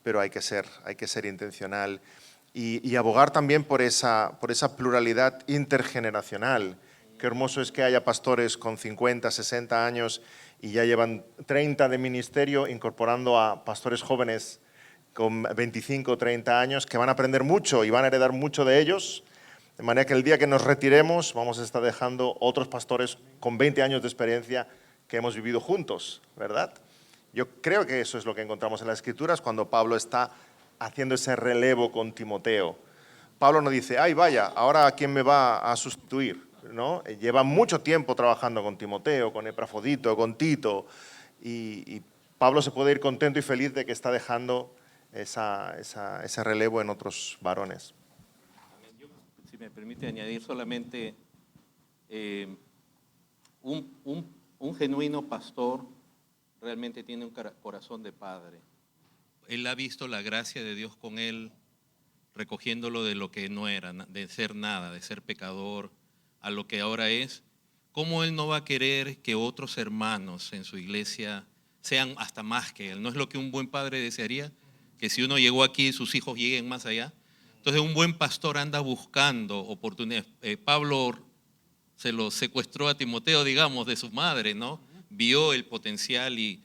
H: pero hay que ser intencional y abogar también por esa pluralidad intergeneracional. Qué hermoso es que haya pastores con 50, 60 años y ya llevan 30 de ministerio, incorporando a pastores jóvenes con 25 o 30 años que van a aprender mucho y van a heredar mucho de ellos. De manera que el día que nos retiremos vamos a estar dejando otros pastores con 20 años de experiencia que hemos vivido juntos, ¿verdad? Yo creo que eso es lo que encontramos en las Escrituras cuando Pablo está haciendo ese relevo con Timoteo. Pablo no dice, ay vaya, ahora ¿quién me va a sustituir? ¿No? Lleva mucho tiempo trabajando con Timoteo, con Epafrodito, con Tito, y Pablo se puede ir contento y feliz de que está dejando ese relevo en otros varones.
G: Yo, si me permite añadir solamente, un genuino pastor realmente tiene un corazón de padre. Él ha visto la gracia de Dios con él, recogiéndolo de lo que no era, de ser nada, de ser pecador, a lo que ahora es. ¿Cómo él no va a querer que otros hermanos en su iglesia sean hasta más que él? ¿No es lo que un buen padre desearía? Que si uno llegó aquí, sus hijos lleguen más allá. Entonces un buen pastor anda buscando oportunidades. Pablo se lo secuestró a Timoteo, digamos, de su madre, ¿no? Vio el potencial y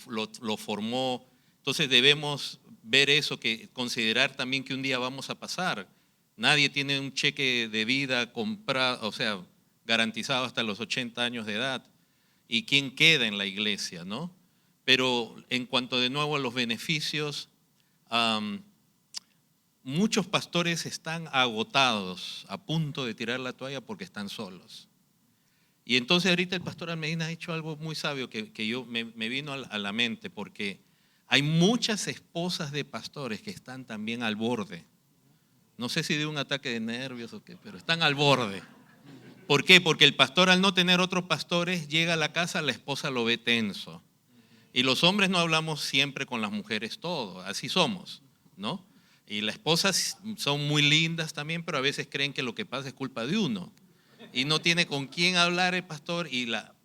G: lo formó. Entonces debemos ver eso, que considerar también que un día vamos a pasar. Nadie tiene un cheque de vida comprado, o sea, garantizado hasta los 80 años de edad. ¿Y quién queda en la iglesia, no? Pero en cuanto de nuevo a los beneficios, muchos pastores están agotados, a punto de tirar la toalla porque están solos. Y entonces ahorita el pastor Almedina ha hecho algo muy sabio que yo me vino a la mente, porque hay muchas esposas de pastores que están también al borde. No sé si de un ataque de nervios o qué, pero están al borde. ¿Por qué? Porque el pastor, al no tener otros pastores, llega a la casa, la esposa lo ve tenso. Y los hombres no hablamos siempre con las mujeres todo, así somos, ¿no? Y las esposas son muy lindas también, pero a veces creen que lo que pasa es culpa de uno. Y no tiene con quién hablar el pastor,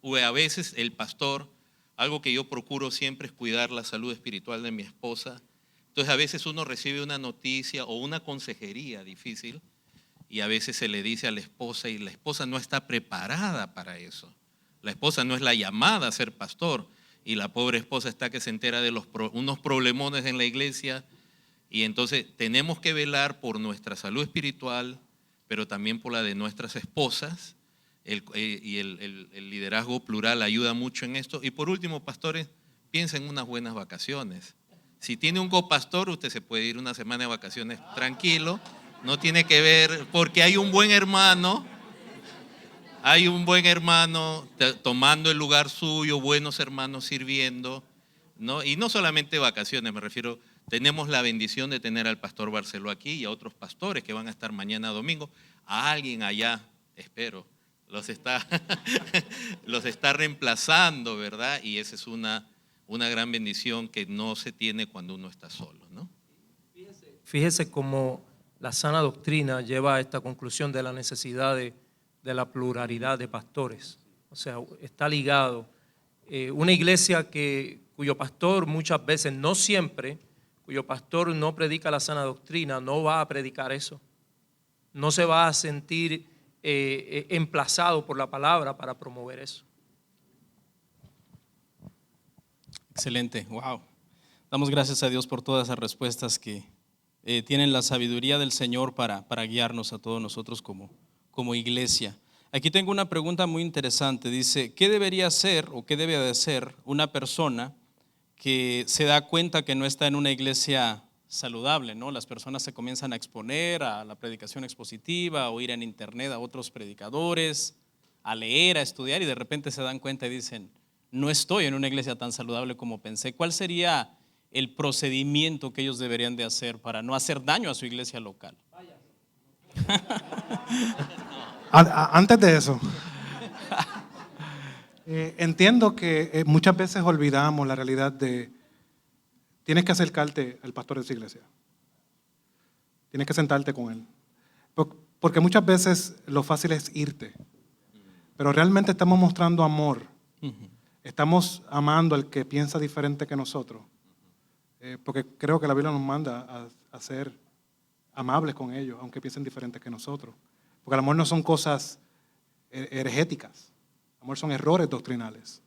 G: o a veces el pastor, algo que yo procuro siempre es cuidar la salud espiritual de mi esposa. Entonces a veces uno recibe una noticia o una consejería difícil y a veces se le dice a la esposa y la esposa no está preparada para eso. La esposa no es la llamada a ser pastor y la pobre esposa está que se entera de unos problemones en la iglesia, y entonces tenemos que velar por nuestra salud espiritual, pero también por la de nuestras esposas. El liderazgo plural ayuda mucho en esto. Y por último, pastores, piensen en unas buenas vacaciones. Si tiene un copastor, usted se puede ir una semana de vacaciones tranquilo, no tiene que ver, porque hay un buen hermano tomando el lugar suyo, buenos hermanos sirviendo, ¿no? Y no solamente vacaciones, me refiero, tenemos la bendición de tener al pastor Barceló aquí y a otros pastores que van a estar mañana domingo. A alguien allá, espero, los está reemplazando, ¿verdad? Y esa es una gran bendición que no se tiene cuando uno está solo, ¿no?
F: Fíjese cómo la sana doctrina lleva a esta conclusión de la necesidad de la pluralidad de pastores. O sea, está ligado. Una iglesia cuyo pastor muchas veces, no siempre, cuyo pastor no predica la sana doctrina, no va a predicar eso. No se va a sentir emplazado por la palabra para promover eso.
D: Excelente, wow. Damos gracias a Dios por todas esas respuestas que tienen la sabiduría del Señor para guiarnos a todos nosotros como iglesia. Aquí tengo una pregunta muy interesante. Dice, ¿qué debería hacer o qué debe de hacer una persona que se da cuenta que no está en una iglesia saludable, ¿no? Las personas se comienzan a exponer a la predicación expositiva, a oír en internet a otros predicadores, a leer, a estudiar, y de repente se dan cuenta y dicen, no estoy en una iglesia tan saludable como pensé. ¿Cuál sería el procedimiento que ellos deberían de hacer para no hacer daño a su iglesia local?
E: Antes de eso, entiendo que muchas veces olvidamos la realidad de tienes que acercarte al pastor de esa iglesia. Tienes que sentarte con él. Porque muchas veces lo fácil es irte. Pero realmente estamos mostrando amor estamos amando al que piensa diferente que nosotros, porque creo que la Biblia nos manda a ser amables con ellos, aunque piensen diferente que nosotros. Porque el amor no son cosas hergéticas, el amor son errores doctrinales.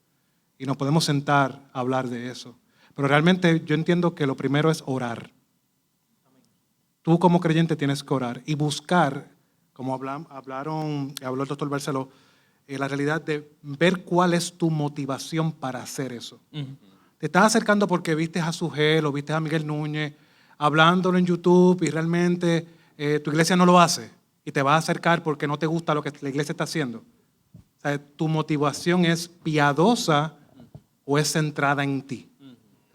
E: Y nos podemos sentar a hablar de eso. Pero realmente yo entiendo que lo primero es orar. Tú como creyente tienes que orar y buscar, como habló el doctor Barceló, la realidad de ver cuál es tu motivación para hacer eso. Te estás acercando porque viste a Sugel o viste a Miguel Núñez hablándolo en YouTube y realmente tu iglesia no lo hace y te vas a acercar porque no te gusta lo que la iglesia está haciendo. O sea, tu motivación es piadosa o es centrada en ti.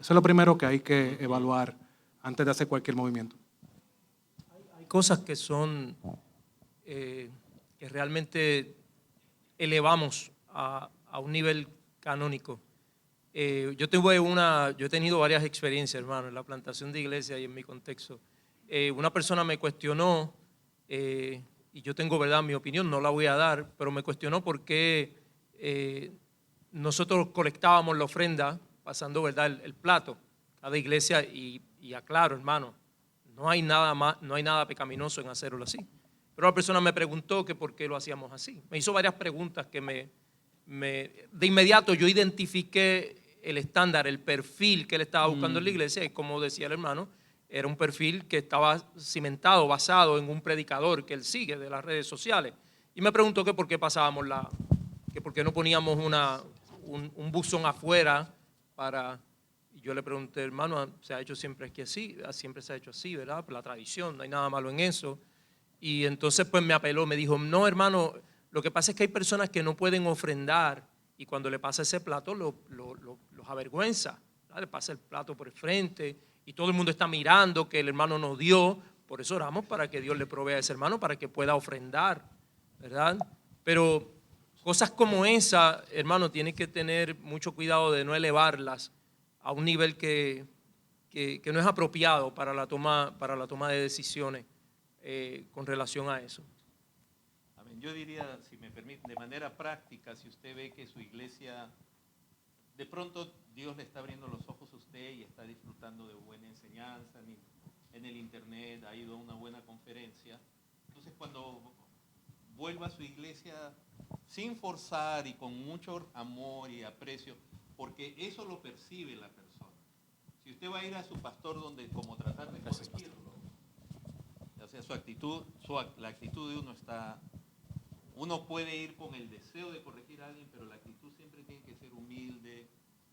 E: Eso es lo primero que hay que evaluar antes de hacer cualquier movimiento.
F: Hay cosas que son, que realmente elevamos a un nivel canónico. Yo he tenido varias experiencias, hermano, en la plantación de iglesia y en mi contexto. Una persona me cuestionó, y yo tengo, verdad, mi opinión, no la voy a dar, pero me cuestionó por qué nosotros colectábamos la ofrenda pasando, verdad, el plato a la iglesia y aclaro, hermano, no hay nada pecaminoso en hacerlo así. Pero la persona me preguntó que por qué lo hacíamos así. Me hizo varias preguntas que de inmediato yo identifiqué el estándar, el perfil que él estaba buscando en la iglesia, y como decía el hermano, era un perfil que estaba cimentado, basado en un predicador que él sigue de las redes sociales. Y me preguntó que por qué pasábamos que por qué no poníamos un buzón afuera para... Y yo le pregunté, hermano, se ha hecho siempre así, siempre se ha hecho así, ¿verdad? Por la tradición, no hay nada malo en eso. Y entonces pues me apeló, me dijo, no, hermano, lo que pasa es que hay personas que no pueden ofrendar y cuando le pasa ese plato los avergüenza, ¿verdad? Le pasa el plato por el frente y todo el mundo está mirando que el hermano nos dio, por eso oramos para que Dios le provea a ese hermano para que pueda ofrendar, ¿verdad? Pero cosas como esa, hermano, tiene que tener mucho cuidado de no elevarlas a un nivel que no es apropiado para la toma de decisiones con relación a eso.
G: Amén. Yo diría, si me permite, de manera práctica, si usted ve que su iglesia, de pronto Dios le está abriendo los ojos a usted y está disfrutando de buena enseñanza en el internet, ha ido a una buena conferencia, entonces cuando vuelva a su iglesia sin forzar y con mucho amor y aprecio, porque eso lo percibe la persona. Si usted va a ir a su pastor como tratar de corregirlo, o sea, la actitud de uno puede ir con el deseo de corregir a alguien, pero la actitud siempre tiene que ser humilde,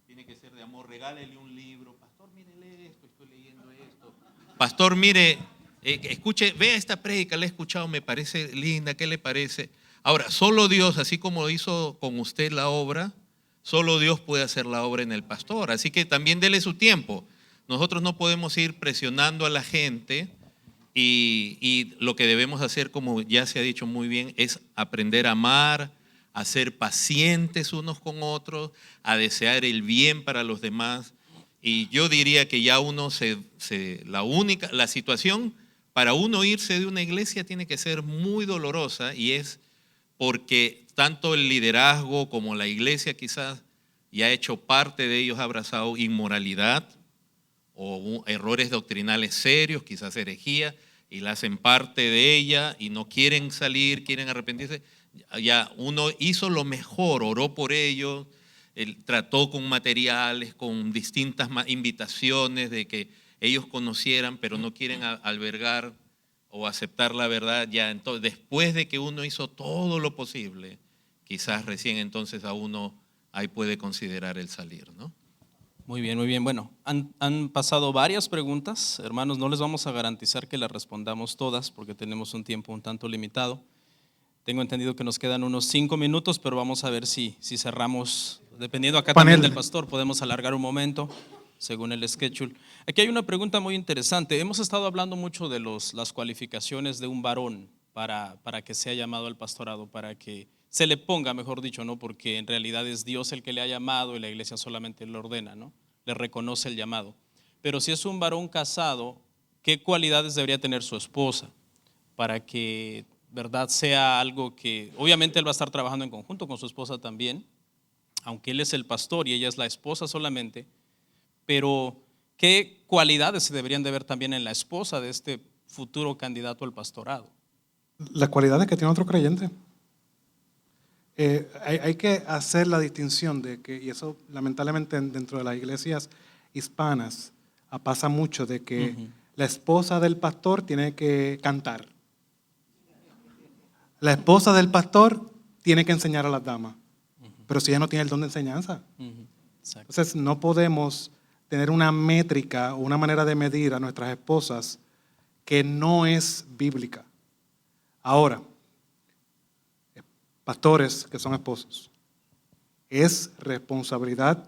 G: tiene que ser de amor. Regálele un libro, pastor, mire, lee esto, estoy leyendo esto. Pastor, mire, escuche, vea esta prédica, la he escuchado, me parece linda, ¿qué le parece? Ahora, solo Dios, así como hizo con usted la obra, solo Dios puede hacer la obra en el pastor, así que también dele su tiempo. Nosotros no podemos ir presionando a la gente y lo que debemos hacer, como ya se ha dicho muy bien, es aprender a amar, a ser pacientes unos con otros, a desear el bien para los demás. Y yo diría que ya uno la situación para uno irse de una iglesia tiene que ser muy dolorosa, y es porque tanto el liderazgo como la iglesia quizás ya ha hecho parte de ellos, ha abrazado inmoralidad o errores doctrinales serios, quizás herejía, y la hacen parte de ella y no quieren salir, quieren arrepentirse. Ya uno hizo lo mejor, oró por ellos, trató con materiales, con distintas invitaciones de que ellos conocieran, pero no quieren albergar o aceptar la verdad. Ya entonces, después de que uno hizo todo lo posible, quizás recién entonces a uno ahí puede considerar el salir, ¿no?
D: Muy bien, muy bien. Bueno, han pasado varias preguntas, hermanos, no les vamos a garantizar que las respondamos todas porque tenemos un tiempo un tanto limitado. Tengo entendido que nos quedan unos 5 minutos, pero vamos a ver si cerramos, dependiendo acá también del pastor, podemos alargar un momento según el schedule. Aquí hay una pregunta muy interesante. Hemos estado hablando mucho de las cualificaciones de un varón para que sea llamado al pastorado, para que se le ponga, mejor dicho, ¿no? Porque en realidad es Dios el que le ha llamado y la iglesia solamente le ordena, ¿no? Le reconoce el llamado. Pero si es un varón casado, ¿qué cualidades debería tener su esposa para que, verdad, sea algo que, obviamente él va a estar trabajando en conjunto con su esposa también, aunque él es el pastor y ella es la esposa solamente, pero ¿qué cualidades se deberían de ver también en la esposa de este futuro candidato al pastorado?
E: Las cualidades que tiene otro creyente. Hay que hacer la distinción de que, y eso lamentablemente dentro de las iglesias hispanas pasa mucho, de que la esposa del pastor tiene que cantar. La esposa del pastor tiene que enseñar a las damas, pero si ella no tiene el don de enseñanza. Entonces no podemos tener una métrica o una manera de medir a nuestras esposas que no es bíblica. Ahora, pastores que son esposos, es responsabilidad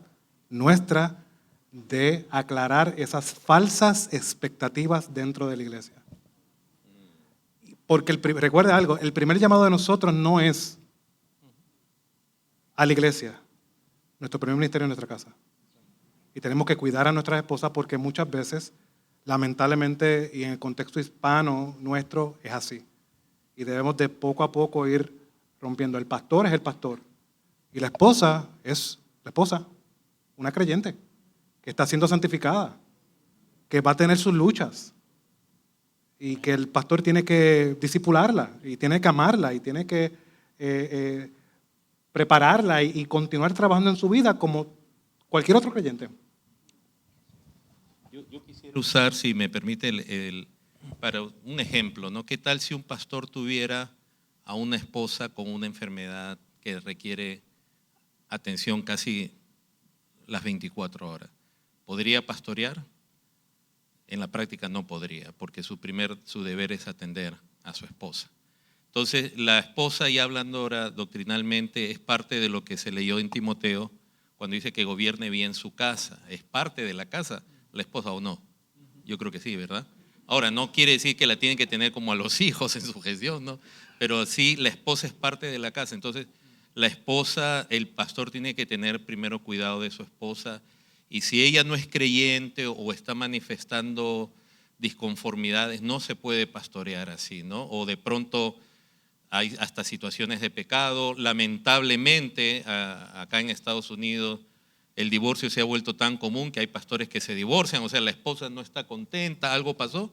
E: nuestra de aclarar esas falsas expectativas dentro de la iglesia. Porque recuerde algo, el primer llamado de nosotros no es a la iglesia. Nuestro primer ministerio es nuestra casa. Y tenemos que cuidar a nuestras esposas porque muchas veces, lamentablemente, y en el contexto hispano nuestro, es así. Y debemos de poco a poco ir rompiendo. El pastor es el pastor. Y la esposa es la esposa, una creyente, que está siendo santificada, que va a tener sus luchas. Y que el pastor tiene que discipularla, y tiene que amarla, y tiene que prepararla y continuar trabajando en su vida como cualquier otro creyente.
G: Yo quisiera usar, si me permite, para un ejemplo, ¿no? ¿Qué tal si un pastor tuviera a una esposa con una enfermedad que requiere atención casi las 24 horas? ¿Podría pastorear? En la práctica no podría, porque su deber es atender a su esposa. Entonces, la esposa, ya hablando ahora doctrinalmente, es parte de lo que se leyó en Timoteo, cuando dice que gobierne bien su casa. ¿Es parte de la casa la esposa o no? Yo creo que sí, ¿verdad? Ahora, no quiere decir que la tienen que tener como a los hijos en su gestión, ¿no? Pero sí, la esposa es parte de la casa. Entonces, la esposa, el pastor tiene que tener primero cuidado de su esposa, y si ella no es creyente o está manifestando disconformidades, no se puede pastorear así, ¿no? O de pronto hay hasta situaciones de pecado. Lamentablemente, acá en Estados Unidos, el divorcio se ha vuelto tan común que hay pastores que se divorcian, o sea, la esposa no está contenta, algo pasó,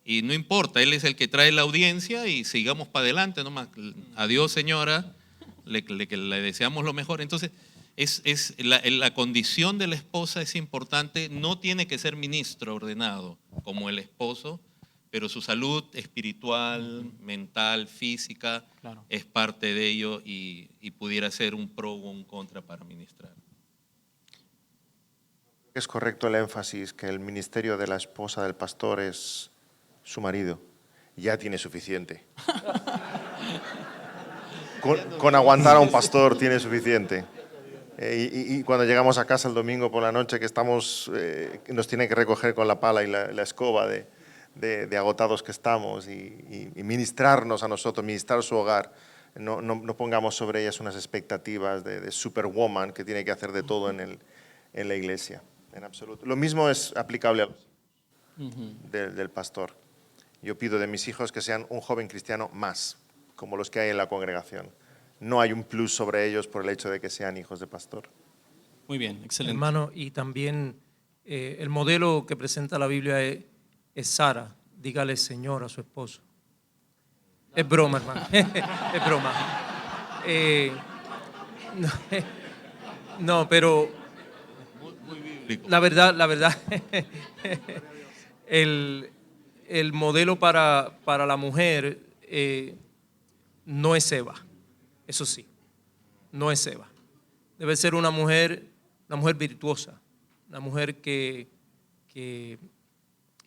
G: y no importa, él es el que trae la audiencia y sigamos para adelante nomás. Adiós, señora, le deseamos lo mejor. Entonces, la condición de la esposa es importante. No tiene que ser ministro ordenado como el esposo, pero su salud espiritual, mental, física, claro, es parte de ello, y pudiera ser un pro o un contra para ministrar.
H: Es correcto el énfasis que el ministerio de la esposa del pastor es su marido. Ya tiene suficiente. Con aguantar a un pastor tiene suficiente. Y cuando llegamos a casa el domingo por la noche, que estamos, nos tiene que recoger con la pala y la escoba de agotados que estamos, y ministrarnos a nosotros, ministrar su hogar. No pongamos sobre ellas unas expectativas de superwoman que tiene que hacer de todo en la iglesia, en absoluto. Lo mismo es aplicable a del pastor. Yo pido de mis hijos que sean un joven cristiano más, como los que hay en la congregación. No hay un plus sobre ellos por el hecho de que sean hijos de pastor.
D: Muy bien, excelente.
F: Hermano, y también el modelo que presenta la Biblia es Sara. Dígale Señor a su esposo. Es broma, hermano. Es broma. No, pero la verdad, el modelo para la mujer no es Eva. Eso sí, no es Eva. Debe ser una mujer virtuosa, una mujer que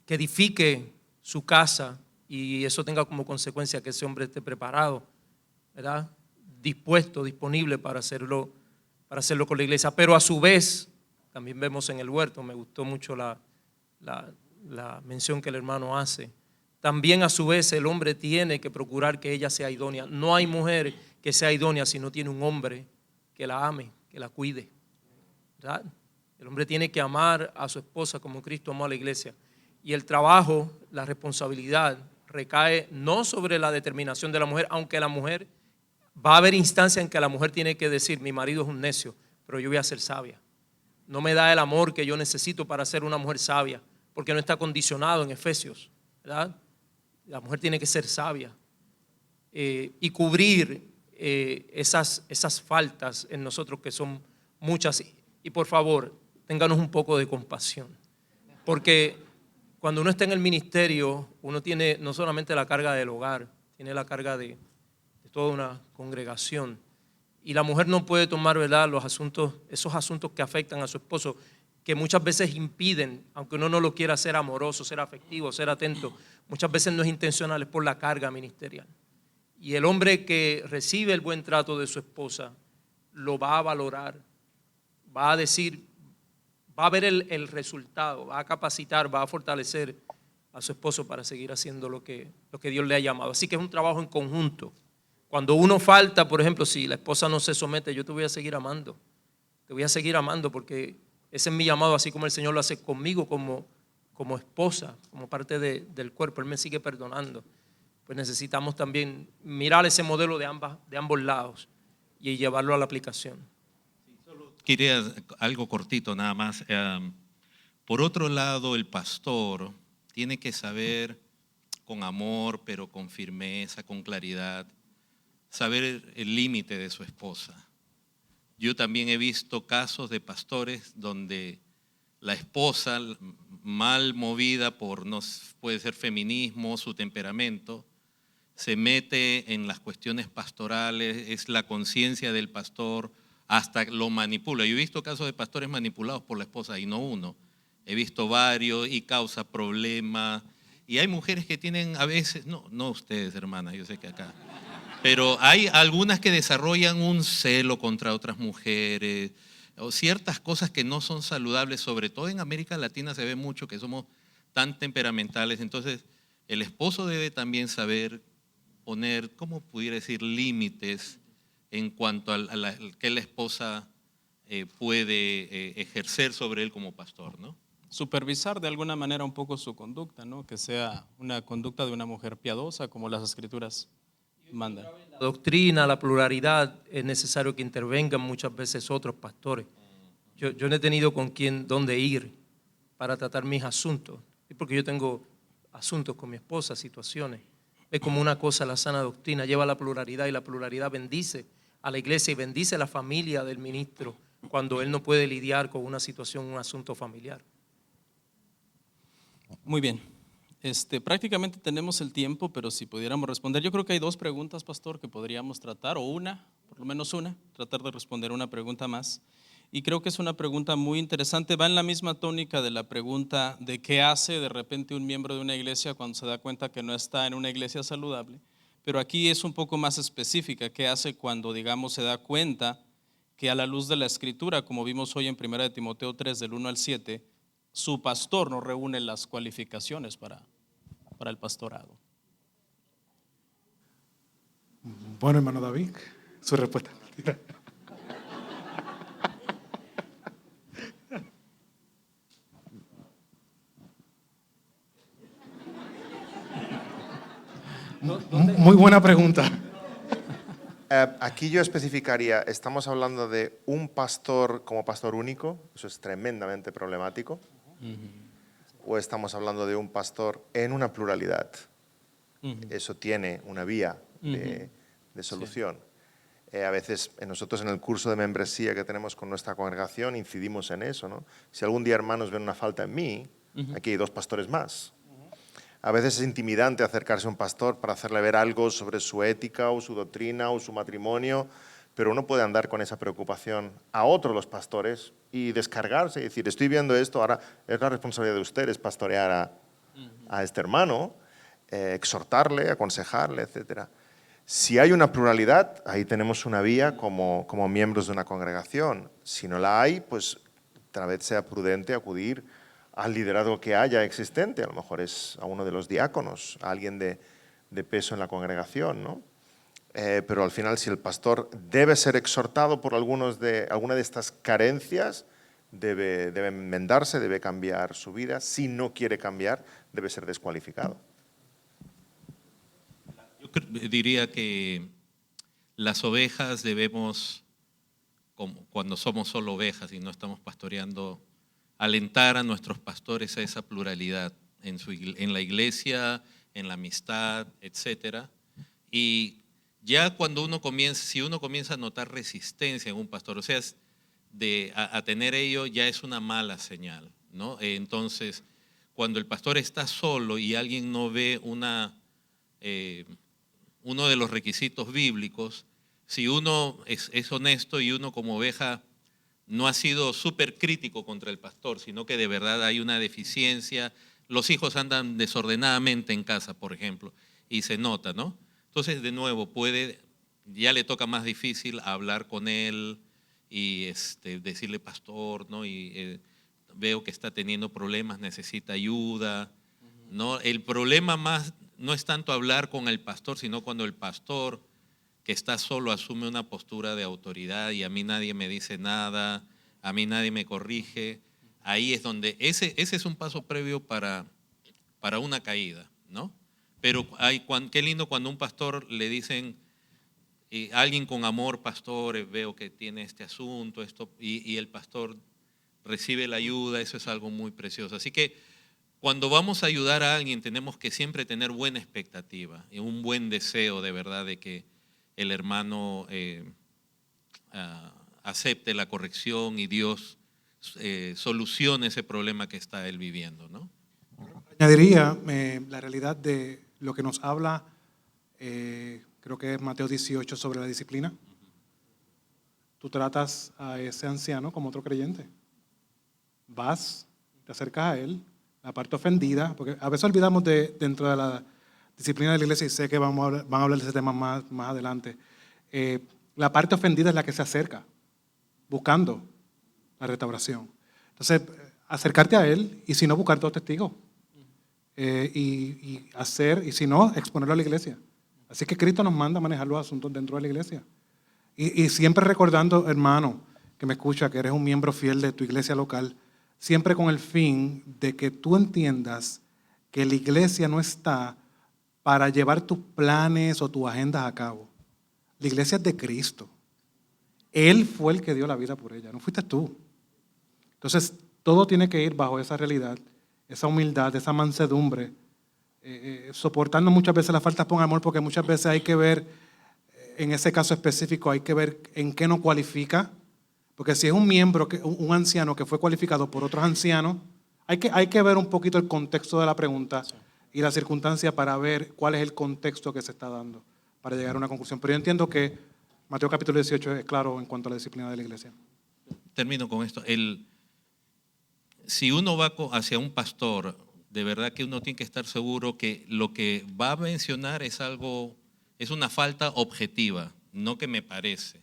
F: edifique su casa, y eso tenga como consecuencia que ese hombre esté preparado, ¿verdad? Dispuesto, disponible para hacerlo con la iglesia. Pero a su vez, también vemos en el huerto, me gustó mucho la mención que el hermano hace, también a su vez el hombre tiene que procurar que ella sea idónea. No hay mujer que sea idónea si no tiene un hombre que la ame, que la cuide, ¿verdad? El hombre tiene que amar a su esposa como Cristo amó a la iglesia. Y el trabajo, la responsabilidad recae no sobre la determinación de la mujer, aunque la mujer, va a haber instancias en que la mujer tiene que decir: mi marido es un necio, pero yo voy a ser sabia. No me da el amor que yo necesito para ser una mujer sabia, porque no está condicionado en Efesios, ¿verdad? La mujer tiene que ser sabia y cubrir esas faltas en nosotros que son muchas. Y por favor, ténganos un poco de compasión, porque cuando uno está en el ministerio, uno tiene no solamente la carga del hogar, tiene la carga de toda una congregación. Y la mujer no puede tomar, ¿verdad?, esos asuntos que afectan a su esposo, que muchas veces impiden, aunque uno no lo quiera, ser amoroso, ser afectivo, ser atento, muchas veces no es intencional, es por la carga ministerial. Y el hombre que recibe el buen trato de su esposa lo va a valorar, va a decir, va a ver el resultado, va a capacitar, va a fortalecer a su esposo para seguir haciendo lo que Dios le ha llamado. Así que es un trabajo en conjunto. Cuando uno falta, por ejemplo, si la esposa no se somete, yo te voy a seguir amando. Te voy a seguir amando porque ese es mi llamado, así como el Señor lo hace conmigo como esposa, como parte del cuerpo. Él me sigue perdonando. Pues necesitamos también mirar ese modelo de ambos lados y llevarlo a la aplicación.
G: Quería algo cortito nada más. Por otro lado, el pastor tiene que saber con amor, pero con firmeza, con claridad, saber el límite de su esposa. Yo también he visto casos de pastores donde la esposa, mal movida por, no puede ser feminismo, su temperamento, se mete en las cuestiones pastorales, es la conciencia del pastor, hasta lo manipula. Yo he visto casos de pastores manipulados por la esposa y no uno. He visto varios y causa problemas. Y hay mujeres que tienen a veces, no ustedes hermanas, yo sé que acá, pero hay algunas que desarrollan un celo contra otras mujeres o ciertas cosas que no son saludables, sobre todo en América Latina se ve mucho que somos tan temperamentales. Entonces el esposo debe también saber poner, ¿cómo pudiera decir?, límites en cuanto a que la esposa puede ejercer sobre él como pastor, ¿no?
D: Supervisar de alguna manera un poco su conducta, ¿no? Que sea una conducta de una mujer piadosa, como las Escrituras mandan.
F: La doctrina, la pluralidad, es necesario que intervengan muchas veces otros pastores. Yo no he tenido dónde ir para tratar mis asuntos, porque yo tengo asuntos con mi esposa, situaciones. Es como una cosa la sana doctrina, lleva la pluralidad y la pluralidad bendice a la iglesia y bendice a la familia del ministro cuando él no puede lidiar con una situación, un asunto familiar.
D: Muy bien. Prácticamente tenemos el tiempo, pero si pudiéramos responder, yo creo que hay dos preguntas, pastor, que podríamos tratar, o una, por lo menos una, tratar de responder una pregunta más. Y creo que es una pregunta muy interesante, va en la misma tónica de la pregunta de qué hace de repente un miembro de una iglesia cuando se da cuenta que no está en una iglesia saludable, pero aquí es un poco más específica, qué hace cuando, digamos, se da cuenta que a la luz de la Escritura, como vimos hoy en 1 Timoteo 3, del 1 al 7, su pastor no reúne las cualificaciones para el pastorado.
E: Bueno, hermano David, su respuesta. Muy buena pregunta.
H: Aquí yo especificaría, ¿estamos hablando de un pastor como pastor único? Eso es tremendamente problemático. ¿O estamos hablando de un pastor en una pluralidad? Eso tiene una vía de solución. Sí. A veces nosotros en el curso de membresía que tenemos con nuestra congregación incidimos en eso, ¿no? Si algún día hermanos ven una falta en mí, aquí hay dos pastores más. A veces es intimidante acercarse a un pastor para hacerle ver algo sobre su ética o su doctrina o su matrimonio, pero uno puede andar con esa preocupación a otros los pastores y descargarse y decir, estoy viendo esto, ahora es la responsabilidad de ustedes pastorear a este hermano, exhortarle, aconsejarle, etc. Si hay una pluralidad, ahí tenemos una vía como miembros de una congregación. Si no la hay, pues tal vez sea prudente acudir al liderazgo que haya existente, a lo mejor es a uno de los diáconos, a alguien de peso en la congregación, ¿no? Pero al final, si el pastor debe ser exhortado por alguna de estas carencias, debe enmendarse, debe cambiar su vida. Si no quiere cambiar, debe ser descualificado.
G: Yo diría que las ovejas debemos como cuando somos solo ovejas y no estamos pastoreando, alentar a nuestros pastores a esa pluralidad en la iglesia, en la amistad, etcétera. Y ya cuando si uno comienza a notar resistencia en un pastor, o sea, a tener ello, ya es una mala señal, ¿no? Entonces, cuando el pastor está solo y alguien no ve uno de los requisitos bíblicos, si uno es honesto y uno como oveja no ha sido súper crítico contra el pastor, sino que de verdad hay una deficiencia, los hijos andan desordenadamente en casa, por ejemplo, y se nota, ¿no? Entonces, de nuevo, ya le toca más difícil hablar con él y decirle, pastor, ¿no? Y veo que está teniendo problemas, necesita ayuda, ¿no? El problema más no es tanto hablar con el pastor, sino cuando el pastor que está solo asume una postura de autoridad y a mí nadie me dice nada, a mí nadie me corrige. Ahí es donde ese es un paso previo para una caída, ¿no? Pero qué lindo cuando un pastor le dicen, alguien con amor, pastor, veo que tiene este asunto, y el pastor recibe la ayuda, eso es algo muy precioso. Así que cuando vamos a ayudar a alguien tenemos que siempre tener buena expectativa y un buen deseo de verdad de que el hermano acepte la corrección y Dios solucione ese problema que está él viviendo, ¿no?
E: Añadiría la realidad de lo que nos habla, creo que es Mateo 18, sobre la disciplina. Tú tratas a ese anciano como otro creyente. Vas, te acercas a él, la parte ofendida, porque a veces olvidamos dentro de la disciplina de la iglesia, y sé que van a hablar de ese tema más adelante. La parte ofendida es la que se acerca, buscando la restauración. Entonces, acercarte a él y si no, buscar dos testigos. Y si no, exponerlo a la iglesia. Así que Cristo nos manda a manejar los asuntos dentro de la iglesia. Y siempre recordando, hermano, que me escucha, que eres un miembro fiel de tu iglesia local, siempre con el fin de que tú entiendas que la iglesia no está para llevar tus planes o tus agendas a cabo. La iglesia es de Cristo. Él fue el que dio la vida por ella, no fuiste tú. Entonces, todo tiene que ir bajo esa realidad, esa humildad, esa mansedumbre, soportando muchas veces las faltas por amor, porque muchas veces hay que ver, en ese caso específico, hay que ver en qué no cualifica, porque si es un miembro, un anciano que fue cualificado por otros ancianos, hay que ver un poquito el contexto de la pregunta y la circunstancia para ver cuál es el contexto que se está dando para llegar a una conclusión. Pero yo entiendo que Mateo capítulo 18 es claro en cuanto a la disciplina de la iglesia.
G: Termino con esto. Si uno va hacia un pastor, de verdad que uno tiene que estar seguro que lo que va a mencionar es una falta objetiva, no que me parece.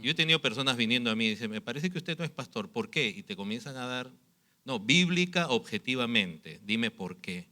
G: Yo he tenido personas viniendo a mí y dicen, me parece que usted no es pastor, ¿por qué? Y te comienzan a dar, no, bíblica objetivamente, dime por qué.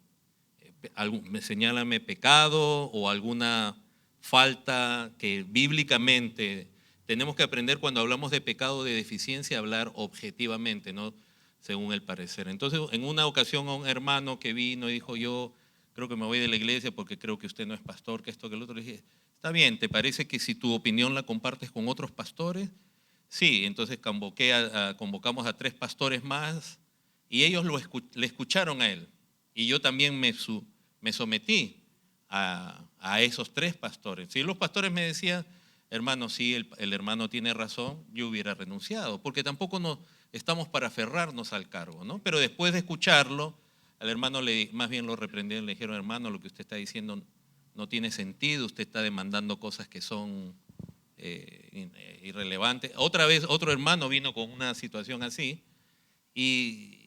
G: Señálame pecado o alguna falta que bíblicamente tenemos que aprender cuando hablamos de pecado, de deficiencia, hablar objetivamente, no según el parecer. Entonces, en una ocasión a un hermano que vino y dijo, yo creo que me voy de la iglesia porque creo que usted no es pastor, que esto, que el otro, le dije, está bien, ¿te parece que si tu opinión la compartes con otros pastores? Sí, entonces convocamos a 3 pastores más y ellos le escucharon a él. Y yo también me sometí a esos 3 pastores. Si los pastores me decían, hermano, sí, el hermano tiene razón, yo hubiera renunciado, porque tampoco estamos para aferrarnos al cargo, ¿no? Pero después de escucharlo, al hermano más bien lo reprendieron, le dijeron, hermano, lo que usted está diciendo no tiene sentido, usted está demandando cosas que son irrelevantes. Otra vez, otro hermano vino con una situación así y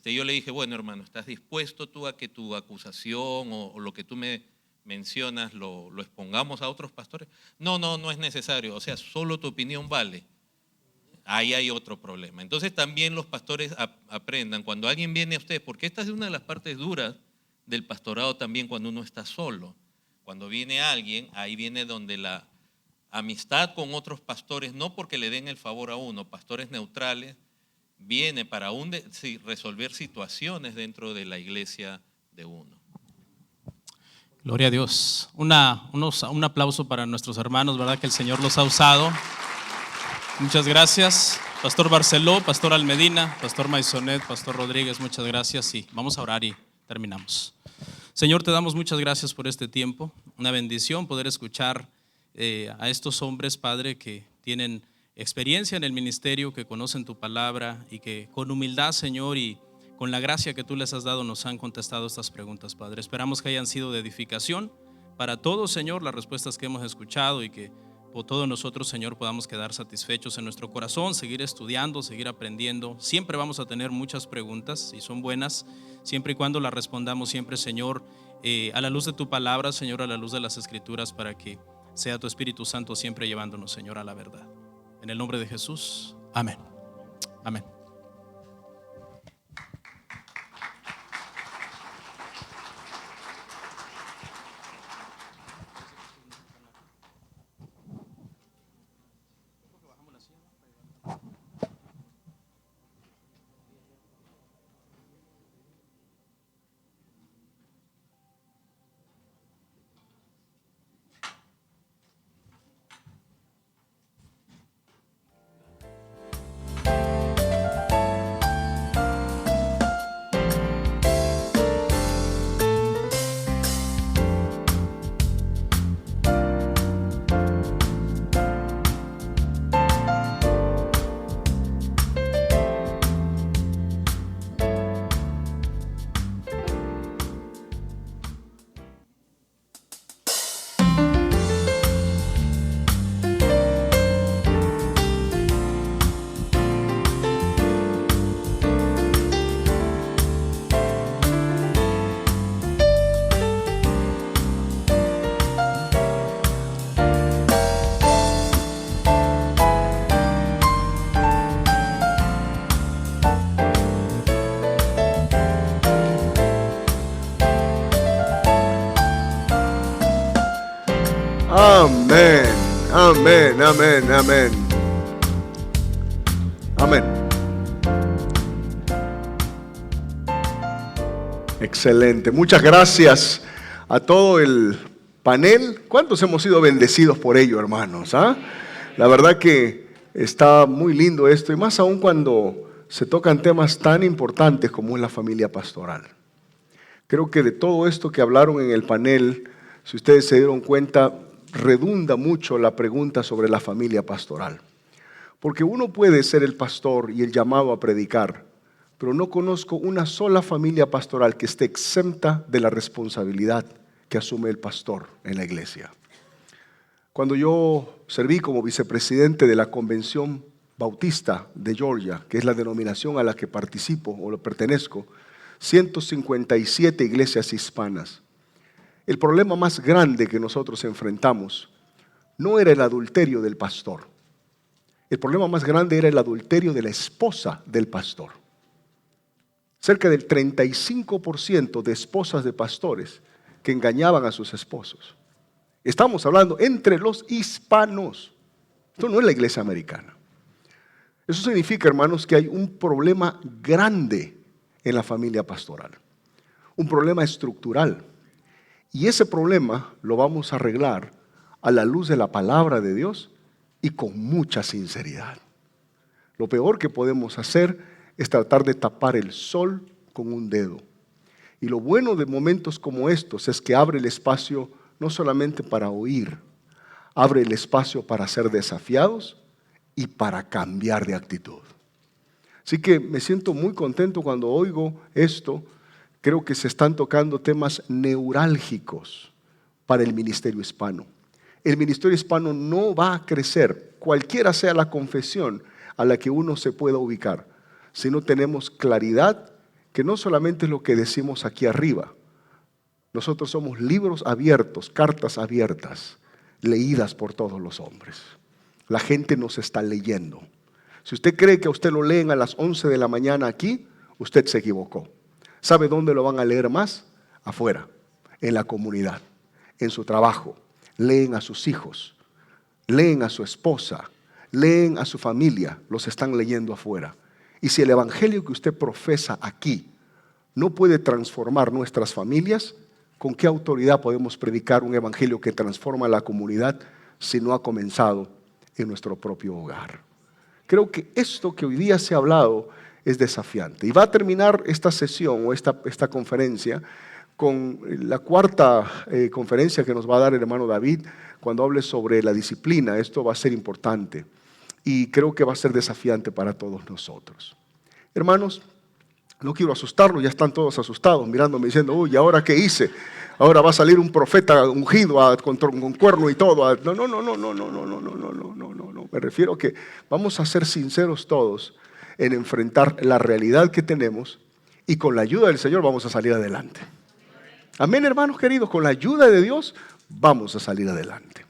G: yo le dije, bueno, hermano, ¿estás dispuesto tú a que tu acusación o lo que tú me mencionas lo expongamos a otros pastores? No es necesario, o sea, solo tu opinión vale. Ahí hay otro problema. Entonces también los pastores aprendan, cuando alguien viene a ustedes, porque esta es una de las partes duras del pastorado también cuando uno está solo. Cuando viene alguien, ahí viene donde la amistad con otros pastores, no porque le den el favor a uno, pastores neutrales, viene para resolver situaciones dentro de la iglesia de uno.
D: Gloria a Dios. Un aplauso para nuestros hermanos, ¿verdad? Que el Señor los ha usado. Muchas gracias, Pastor Barceló, Pastor Almedina, Pastor Maisonet, Pastor Rodríguez, muchas gracias y vamos a orar y terminamos. Señor, te damos muchas gracias por este tiempo, una bendición poder escuchar a estos hombres, Padre, que tienen experiencia en el ministerio, que conocen tu palabra y que con humildad, Señor, y con la gracia que tú les has dado nos han contestado estas preguntas, Padre. Esperamos que hayan sido de edificación para todos, Señor, las respuestas que hemos escuchado y que por todos nosotros, Señor, podamos quedar satisfechos en nuestro corazón, seguir estudiando, seguir aprendiendo. Siempre vamos a tener muchas preguntas y son buenas, siempre y cuando las respondamos siempre, Señor, a la luz de tu palabra, Señor, a la luz de las Escrituras, para que sea tu Espíritu Santo siempre llevándonos, Señor, a la verdad. En el nombre de Jesús, amén. Amén.
C: Amén, amén, amén, amén. Amén. Excelente. Muchas gracias a todo el panel. ¿Cuántos hemos sido bendecidos por ello, hermanos? La verdad que está muy lindo esto, y más aún cuando se tocan temas tan importantes como es la familia pastoral. Creo que de todo esto que hablaron en el panel, si ustedes se dieron cuenta, redunda mucho la pregunta sobre la familia pastoral. Porque uno puede ser el pastor y el llamado a predicar, pero no conozco una sola familia pastoral que esté exenta de la responsabilidad que asume el pastor en la iglesia. Cuando yo serví como vicepresidente de la Convención Bautista de Georgia, que es la denominación a la que participo o lo pertenezco, 157 iglesias hispanas. El problema más grande que nosotros enfrentamos no era el adulterio del pastor. El problema más grande era el adulterio de la esposa del pastor. Cerca del 35% de esposas de pastores que engañaban a sus esposos. Estamos hablando entre los hispanos. Esto no es la iglesia americana. Eso significa, hermanos, que hay un problema grande en la familia pastoral. Un problema estructural. Y ese problema lo vamos a arreglar a la luz de la palabra de Dios y con mucha sinceridad. Lo peor que podemos hacer es tratar de tapar el sol con un dedo. Y lo bueno de momentos como estos es que abre el espacio no solamente para oír, abre el espacio para ser desafiados y para cambiar de actitud. Así que me siento muy contento cuando oigo esto. Creo que se están tocando temas neurálgicos para el ministerio hispano. El ministerio hispano no va a crecer, cualquiera sea la confesión a la que uno se pueda ubicar, si no tenemos claridad, que no solamente es lo que decimos aquí arriba. Nosotros somos libros abiertos, cartas abiertas, leídas por todos los hombres. La gente nos está leyendo. Si usted cree que a usted lo leen a las 11 de la mañana aquí, usted se equivocó. ¿Sabe dónde lo van a leer más? Afuera, en la comunidad, en su trabajo. Leen a sus hijos, leen a su esposa, leen a su familia, los están leyendo afuera. Y si el evangelio que usted profesa aquí no puede transformar nuestras familias, ¿con qué autoridad podemos predicar un evangelio que transforma la comunidad si no ha comenzado en nuestro propio hogar? Creo que esto que hoy día se ha hablado es desafiante. Y va a terminar esta sesión o esta conferencia con la cuarta conferencia que nos va a dar el hermano David cuando hable sobre la disciplina. Esto va a ser importante y creo que va a ser desafiante para todos nosotros. Hermanos, no quiero asustarlos, ya están todos asustados mirándome diciendo, uy, ¿ahora qué hice? Ahora va a salir un profeta ungido con cuerno y todo. No. Me refiero a que vamos a ser sinceros todos en enfrentar la realidad que tenemos y con la ayuda del Señor vamos a salir adelante. Amén, hermanos queridos, con la ayuda de Dios vamos a salir adelante.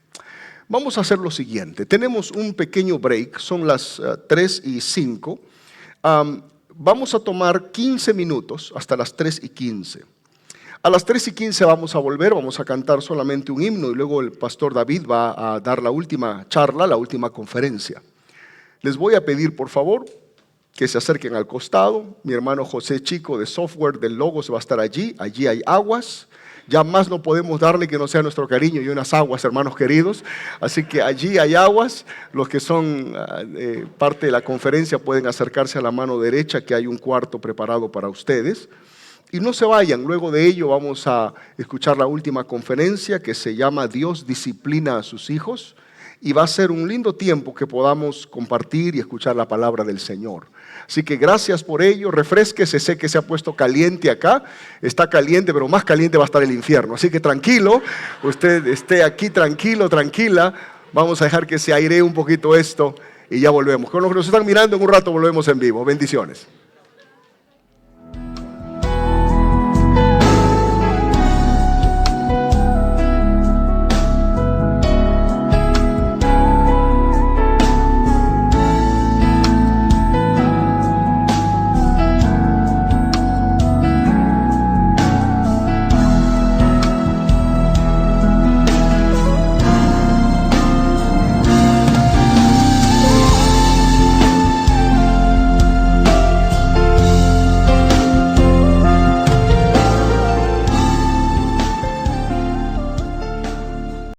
C: Vamos a hacer lo siguiente, tenemos un pequeño break, son las 3:05. Vamos a tomar 15 minutos hasta las 3:15. A las 3:15 vamos a volver, vamos a cantar solamente un himno y luego el pastor David va a dar la última charla, la última conferencia. Les voy a pedir, por favor, que se acerquen al costado. Mi hermano José Chico de software del Logos va a estar allí. Allí hay aguas. Ya más no podemos darle que no sea nuestro cariño y unas aguas, hermanos queridos. Así que allí hay aguas. Los que son parte de la conferencia pueden acercarse a la mano derecha, que hay un cuarto preparado para ustedes. Y no se vayan, luego de ello vamos a escuchar la última conferencia que se llama Dios disciplina a sus hijos. Y va a ser un lindo tiempo que podamos compartir y escuchar la palabra del Señor. Así que gracias por ello, refresquese, sé que se ha puesto caliente acá, está caliente, pero más caliente va a estar el infierno. Así que tranquilo, usted esté aquí tranquilo, tranquila, vamos a dejar que se airee un poquito esto y ya volvemos. Con los que nos están mirando en un rato volvemos en vivo. Bendiciones.